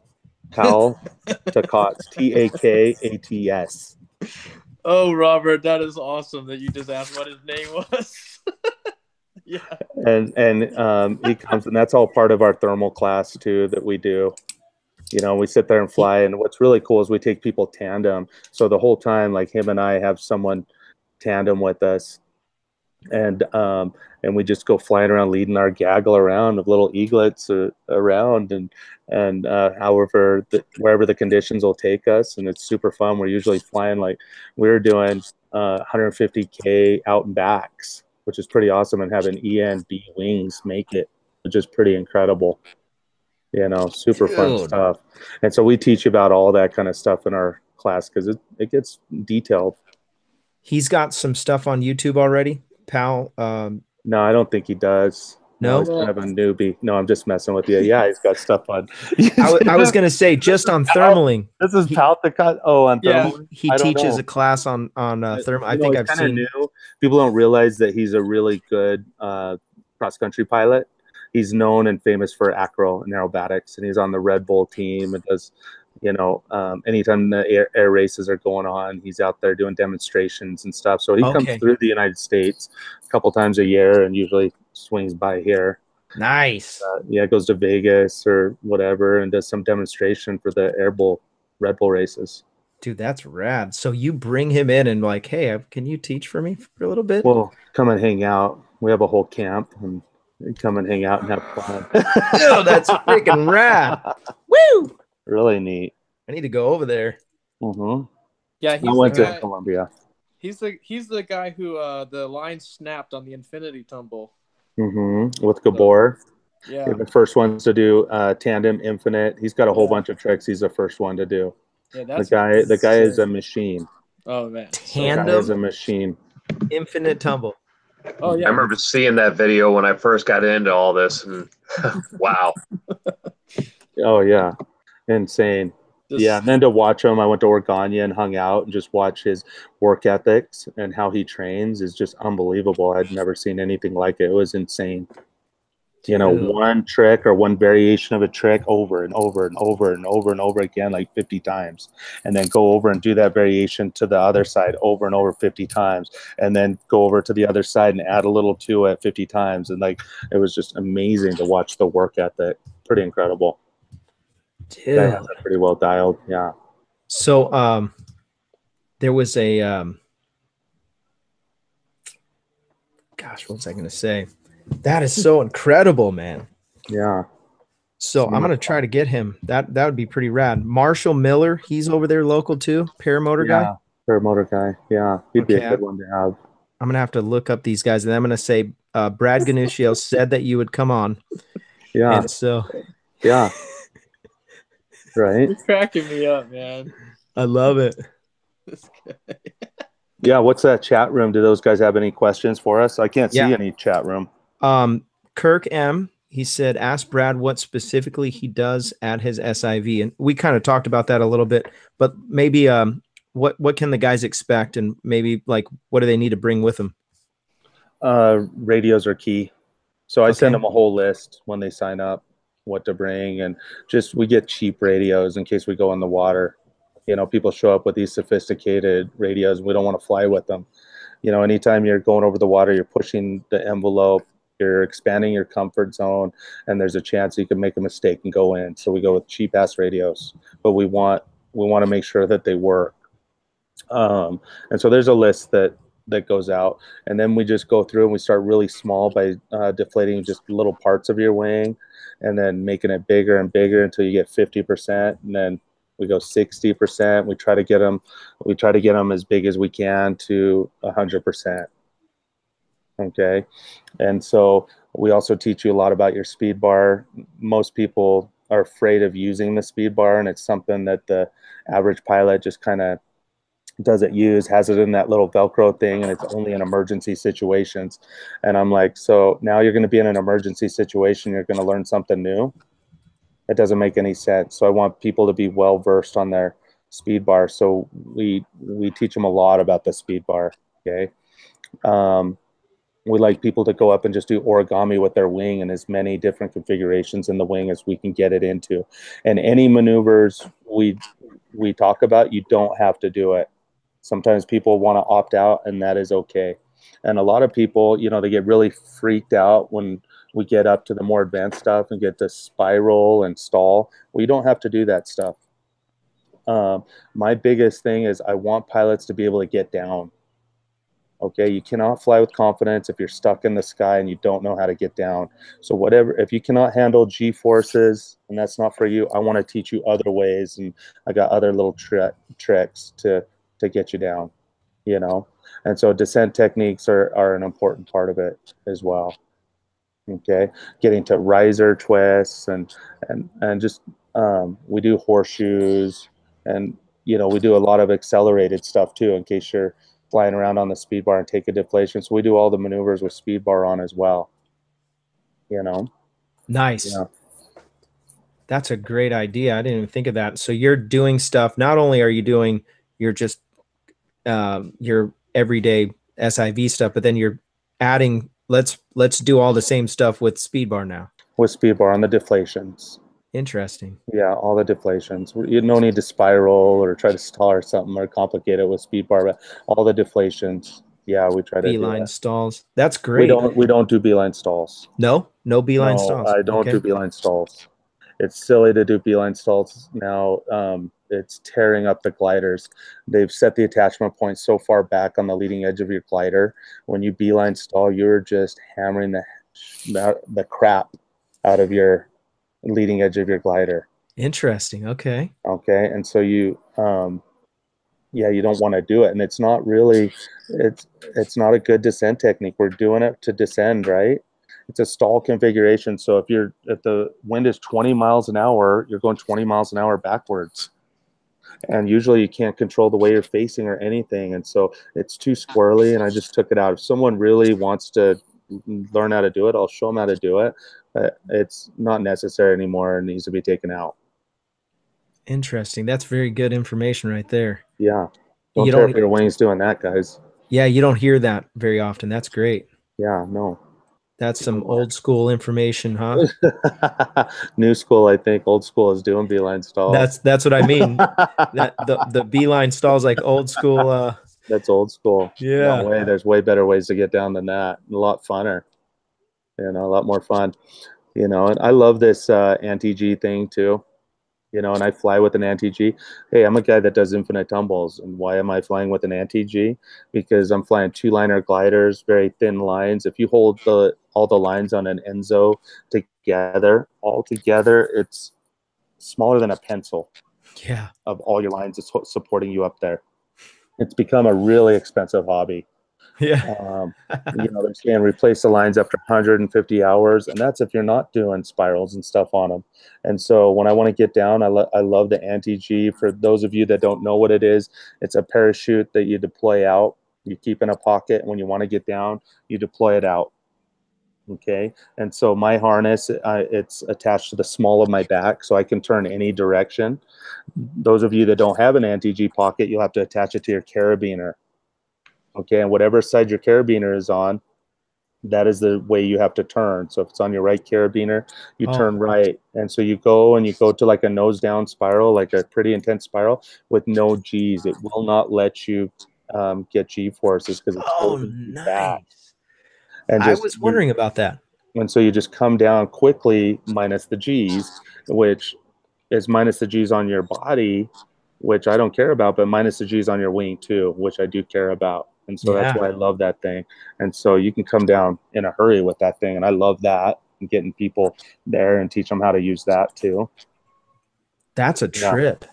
Pal Takats, Takats. Oh, Robert, that is awesome that you just asked what his name was. Yeah. And he comes, and that's all part of our thermal class too that we do. You know, we sit there and fly, and what's really cool is we take people tandem. So the whole time, like him and I have someone tandem with us, and we just go flying around, leading our gaggle around of little eaglets around, and wherever the conditions will take us, and it's super fun. We're usually flying, like we're doing 150K out and backs, which is pretty awesome, and having E and B wings make it, which is pretty incredible. You know, super fun stuff. And so we teach about all that kind of stuff in our class because it gets detailed. He's got some stuff on YouTube already, Pal. No, I don't think he does. No, he's kind of a newbie. No, I'm just messing with you. Yeah, he's got stuff on. I was going to say just on thermaling. This is Pal Takat. Oh, on thermaling? He teaches a class on thermal. I think I've seen. New. People don't realize that he's a really good cross-country pilot. He's known and famous for acro and aerobatics, and he's on the Red Bull team and does, you know, anytime the air races are going on, he's out there doing demonstrations and stuff. So he comes through the United States a couple times a year and usually swings by here. Nice. Goes to Vegas or whatever and does some demonstration for the Red Bull races. Dude, that's rad. So you bring him in and like, hey, can you teach for me for a little bit? Well, come and hang out. We have a whole camp and come and hang out and have fun. Oh, that's freaking rad. Woo! Really neat. I need to go over there. Mm-hmm. Yeah, I went to Colombia. He's the guy who the line snapped on the infinity tumble. Mm-hmm. With Gabor. Yeah. They're the first ones to do tandem infinite. He's got a whole bunch of tricks. He's the first one to do. Yeah, that's the guy is a machine. Oh man. Tandem the guy is a machine. Infinite tumble. Oh yeah. I remember seeing that video when I first got into all this, and wow. Oh yeah, insane. Yeah, and then to watch him, I went to Organya and hung out and just watch his work ethics and how he trains is just unbelievable. I'd never seen anything like it. It was insane. You know, one trick or one variation of a trick over and over and over and over and over again, like 50 times, and then go over and do that variation to the other side over and over 50 times, and then go over to the other side and add a little to it 50 times. And like, it was just amazing to watch the work ethic. Pretty incredible. Dude. That has it pretty well dialed. Yeah. So, there was a, gosh, what was I going to say? That is so incredible, man. Yeah. So I'm gonna try to get him. That would be pretty rad. Marshall Miller, he's over there local too. Paramotor guy. Paramotor guy. Yeah, he'd be a good one to have. I'm gonna have to look up these guys, and I'm gonna say Brad Gunnuscio said that you would come on. Yeah. And so. Yeah. Right. You're cracking me up, man. I love it. This guy. Yeah. What's that chat room? Do those guys have any questions for us? I can't see any chat room. Kirk M, he said, ask Brad what specifically he does at his SIV. And we kind of talked about that a little bit, but maybe what can the guys expect, and maybe like what do they need to bring with them? Radios are key. So I send them a whole list when they sign up, what to bring, and just we get cheap radios in case we go in the water. You know, people show up with these sophisticated radios. We don't want to fly with them. You know, anytime you're going over the water, you're pushing the envelope, you're expanding your comfort zone, and there's a chance you can make a mistake and go in. So we go with cheap ass radios, but we want to make sure that they work. And so there's a list that goes out, and then we just go through and we start really small by deflating just little parts of your wing, and then making it bigger and bigger until you get 50%, and then we go 60%. We try to get them as big as we can to 100%. Okay. And so we also teach you a lot about your speed bar. Most people are afraid of using the speed bar, and it's something that the average pilot just kind of doesn't use, has it in that little Velcro thing, and it's only in emergency situations. And I'm like, so now you're going to be in an emergency situation, you're going to learn something new. It doesn't make any sense. So I want people to be well versed on their speed bar. So we teach them a lot about the speed bar. Okay. We like people to go up and just do origami with their wing and as many different configurations in the wing as we can get it into. And any maneuvers we talk about, you don't have to do it. Sometimes people want to opt out, and that is okay. And a lot of people, you know, they get really freaked out when we get up to the more advanced stuff and get to spiral and stall. We don't have to do that stuff. My biggest thing is I want pilots to be able to get down. Okay, you cannot fly with confidence if you're stuck in the sky and you don't know how to get down. So whatever, if you cannot handle G forces and that's not for you, I want to teach you other ways, and I got other little tricks to get you down, you know. And so descent techniques are an important part of it as well. Okay, getting to riser twists and just we do horseshoes, and you know, we do a lot of accelerated stuff too, in case you're flying around on the speed bar and take a deflation. So we do all the maneuvers with speed bar on as well, you know. Nice. Yeah. That's a great idea. I didn't even think of that. So you're doing stuff, not only are you doing your just your everyday SIV stuff, but then you're adding, let's do all the same stuff with speed bar now. With speed bar on the deflations. Interesting. Yeah, all the deflations. You no need to spiral or try to stall or something or complicate it with speed bar, but all the deflations. Yeah, we try to beeline stalls. That's great. We don't do beeline stalls. No beeline stalls. I don't do beeline stalls. It's silly to do beeline stalls now. It's tearing up the gliders. They've set the attachment point so far back on the leading edge of your glider. When you beeline stall, you're just hammering the crap out of your leading edge of your glider. Interesting. Okay. And so you you don't want to do it, and it's not really it's not a good descent technique. We're doing it to descend, right? It's a stall configuration. So if the wind is 20 miles an hour, you're going 20 miles an hour backwards, and usually you can't control the way you're facing or anything, and so it's too squirrely, and I just took it out. If someone really wants to learn how to do it, I'll show them how to do it. It's not necessary anymore and needs to be taken out. Interesting. That's very good information right there. Yeah. Don't tear up your wings doing that, guys. Yeah, you don't hear that very often. That's great. Yeah, no. That's some old school information, huh? New school, I think. Old school is doing beeline stalls. That's what I mean. the beeline stalls like old school. That's old school. Yeah. No way. There's way better ways to get down than that. A lot funner. You know, a lot more fun. You know, and I love this anti-G thing too. You know, and I fly with an anti-G. Hey, I'm a guy that does infinite tumbles. And why am I flying with an anti-G? Because I'm flying two-liner gliders, very thin lines. If you hold all the lines on an Enzo all together, it's smaller than a pencil. Yeah. Of all your lines that's supporting you up there. It's become a really expensive hobby. Yeah. You know, they're saying replace the lines after 150 hours, and that's if you're not doing spirals and stuff on them. And so when I want to get down, I love the anti-G. For those of you that don't know what it is, it's a parachute that you deploy out. You keep in a pocket, and when you want to get down, you deploy it out. Okay, and so my harness, it's attached to the small of my back, so I can turn any direction. Those of you that don't have an anti-G pocket, you'll have to attach it to your carabiner. Okay, and whatever side your carabiner is on, that is the way you have to turn. So if it's on your right carabiner, you turn right. And so you go to like a nose down spiral, like a pretty intense spiral with no G's. It will not let you get G forces because it's holding you back. And I was wondering about that. And so you just come down quickly minus the G's, which is minus the G's on your body, which I don't care about, but minus the G's on your wing too, which I do care about. And so that's why I love that thing. And so you can come down in a hurry with that thing. And I love that, and getting people there and teach them how to use that too. That's a trip.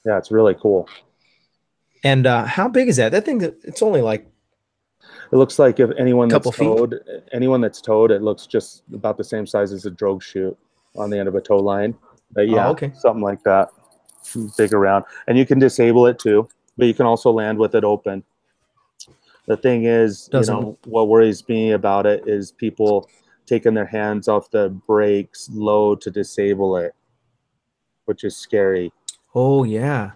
Yeah, it's really cool. And how big is that? That thing, it's only like, it looks like if anyone that's towed, it looks just about the same size as a drogue chute on the end of a tow line. Yeah, okay. something like that. Big around, and you can disable it too, but you can also land with it open. The thing is, what worries me about it is people taking their hands off the brakes low to disable it, which is scary. Oh yeah.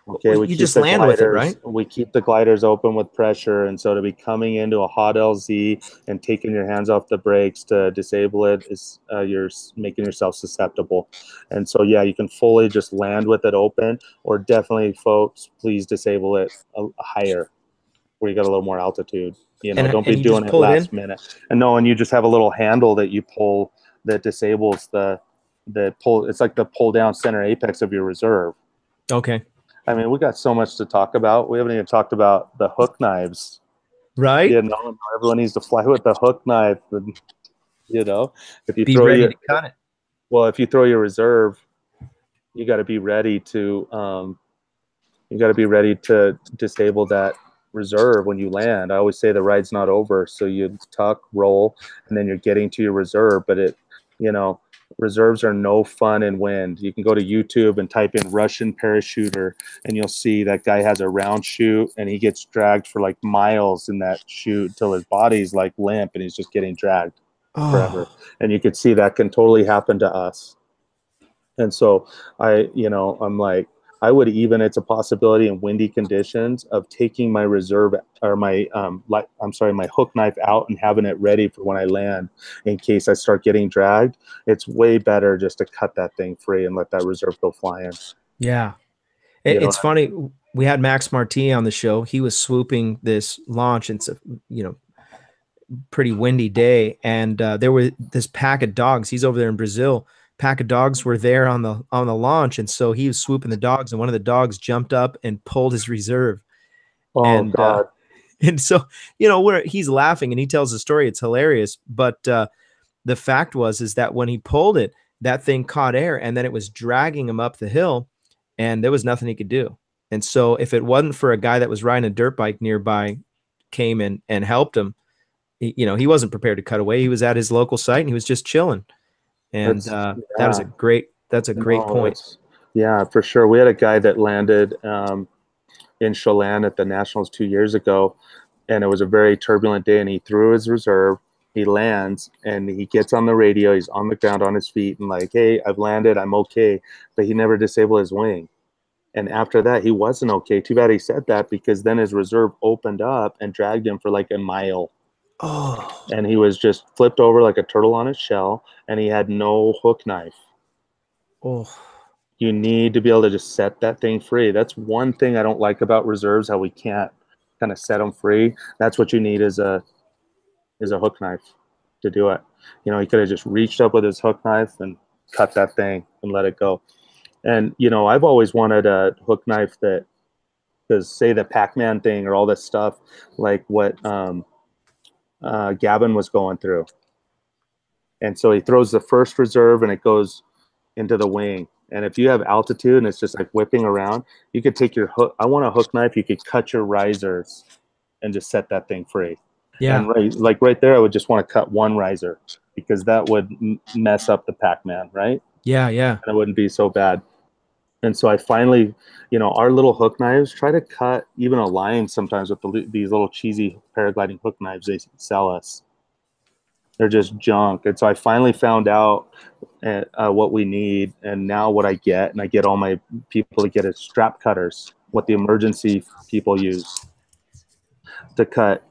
Okay, Well, we you keep just the land with it, right? gliders. We keep the gliders open with pressure, and so to be coming into a hot LZ and taking your hands off the brakes to disable it is you're making yourself susceptible. And so yeah, you can fully just land with it open, or definitely, folks, please disable it higher, where you got a little more altitude. Don't be And you doing just it pull it in. last minute. And you just have a little handle that you pull that disables the pull. It's like the pull down center apex of your reserve. Okay. I mean, we got so much to talk about. We haven't even talked about the hook knives. Right. Everyone needs to fly with the hook knife. And, if you Be throw ready to cut it. well, if you throw your reserve, you got to be ready to disable that reserve when you land. I always say the ride's not over, so you tuck, roll, and then you're getting to your reserve. But reserves are no fun in wind. You can go to YouTube and type in Russian parachuter, and you'll see that guy has a round chute, and he gets dragged for like miles in that chute until his body's like limp, and he's just getting dragged forever. And you could see that can totally happen to us. And so I'm like, it's a possibility in windy conditions of taking my reserve or my my hook knife out and having it ready for when I land in case I start getting dragged. It's way better just to cut that thing free and let that reserve go flying. Yeah. It's funny. We had Max Marti on the show. He was swooping this launch. It's a, pretty windy day. And there were this pack of dogs. He's over there in Brazil. Pack of dogs were there on the launch, and so he was swooping the dogs, and one of the dogs jumped up and pulled his reserve. God. And so where he's laughing and he tells the story, it's hilarious, but the fact is that when he pulled it, that thing caught air, and then it was dragging him up the hill, and there was nothing he could do. And so if it wasn't for a guy that was riding a dirt bike nearby came and helped him, he wasn't prepared to cut away. He was at his local site and he was just chilling. And that's a great point. Yeah, for sure. We had a guy that landed in Chelan at the Nationals 2 years ago, and it was a very turbulent day, and he threw his reserve. He lands, and he gets on the radio. He's on the ground on his feet and like, hey, I've landed. I'm okay. But he never disabled his wing. And after that, he wasn't okay. Too bad he said that, because then his reserve opened up and dragged him for like a mile. Oh. And he was just flipped over like a turtle on its shell, and he had no hook knife. Oh. You need to be able to just set that thing free. That's one thing I don't like about reserves, how we can't kind of set them free. That's what you need is a hook knife to do it. He could have just reached up with his hook knife and cut that thing and let it go. And, I've always wanted a hook knife that, because say the Pac-Man thing or all this stuff, like what Gavin was going through. And so he throws the first reserve and it goes into the wing. And if you have altitude and it's just like whipping around, you could take your hook. I want a hook knife. You could cut your risers and just set that thing free. Yeah. And right there, I would just want to cut one riser, because that would mess up the Pac-Man, right? Yeah, yeah. And it wouldn't be so bad. And so I finally, our little hook knives, try to cut even a line sometimes with these little cheesy paragliding hook knives they sell us. They're just junk. And so I finally found out what we need, and now what I get, and I get all my people to get is strap cutters, what the emergency people use to cut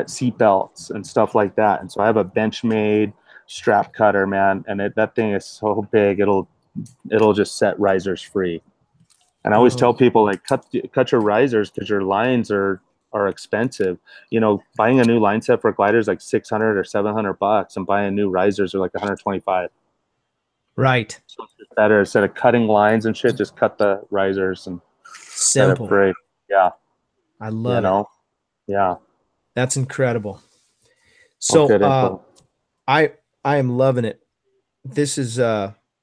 seat belts and stuff like that. And so I have a Benchmade strap cutter, man, and that thing is so big it'll just set risers free. And I always tell people, like, cut your risers, because your lines are expensive. Buying a new line set for a glider is like $600 or $700, and buying new risers are like $125. Right. So it's better, instead of cutting lines and shit, just cut the risers and simple. Set it free. Yeah. I love it. Yeah. That's incredible. So I am loving it. This is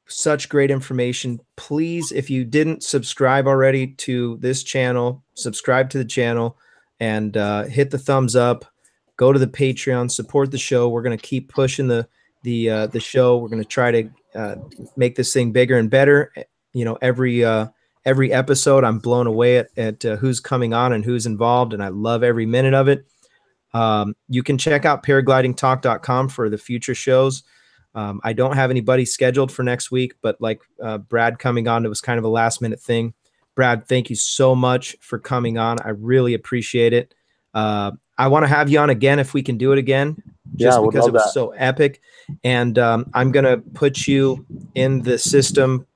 such great information. Please, if you didn't subscribe already to this channel, subscribe to the channel and hit the thumbs up. Go to the Patreon, support the show. We're going to keep pushing the show. We're going to try to make this thing bigger and better. You know, every episode I'm blown away at who's coming on and who's involved, and I love every minute of it. You can check out paraglidingtalk.com for the future shows. I don't have anybody scheduled for next week, but like Brad coming on, it was kind of a last minute thing. Brad, thank you so much for coming on. I really appreciate it. I want to have you on again if we can do it again, just because it was so epic. And I'm going to put you in the system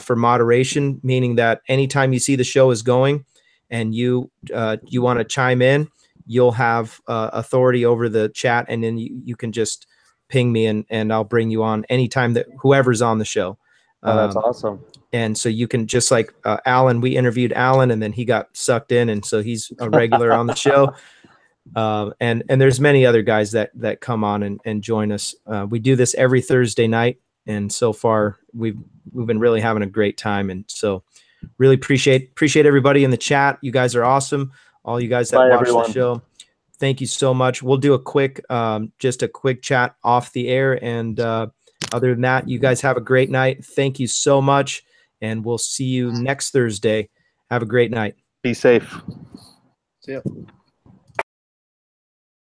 for moderation, meaning that anytime you see the show is going and you want to chime in, you'll have authority over the chat, and then you can just ping me and I'll bring you on anytime that whoever's on the show. Oh, that's awesome. And so you can, just like Alan, we interviewed Alan and then he got sucked in, and so he's a regular on the show. And there's many other guys that come on and join us. We do this every Thursday night, and so far we've been really having a great time. And so really appreciate everybody in the chat. You guys are awesome. All you guys that watch the show, thank you so much. We'll do a quick, just a quick chat off the air. And other than that, you guys have a great night. Thank you so much. And we'll see you next Thursday. Have a great night. Be safe. See ya.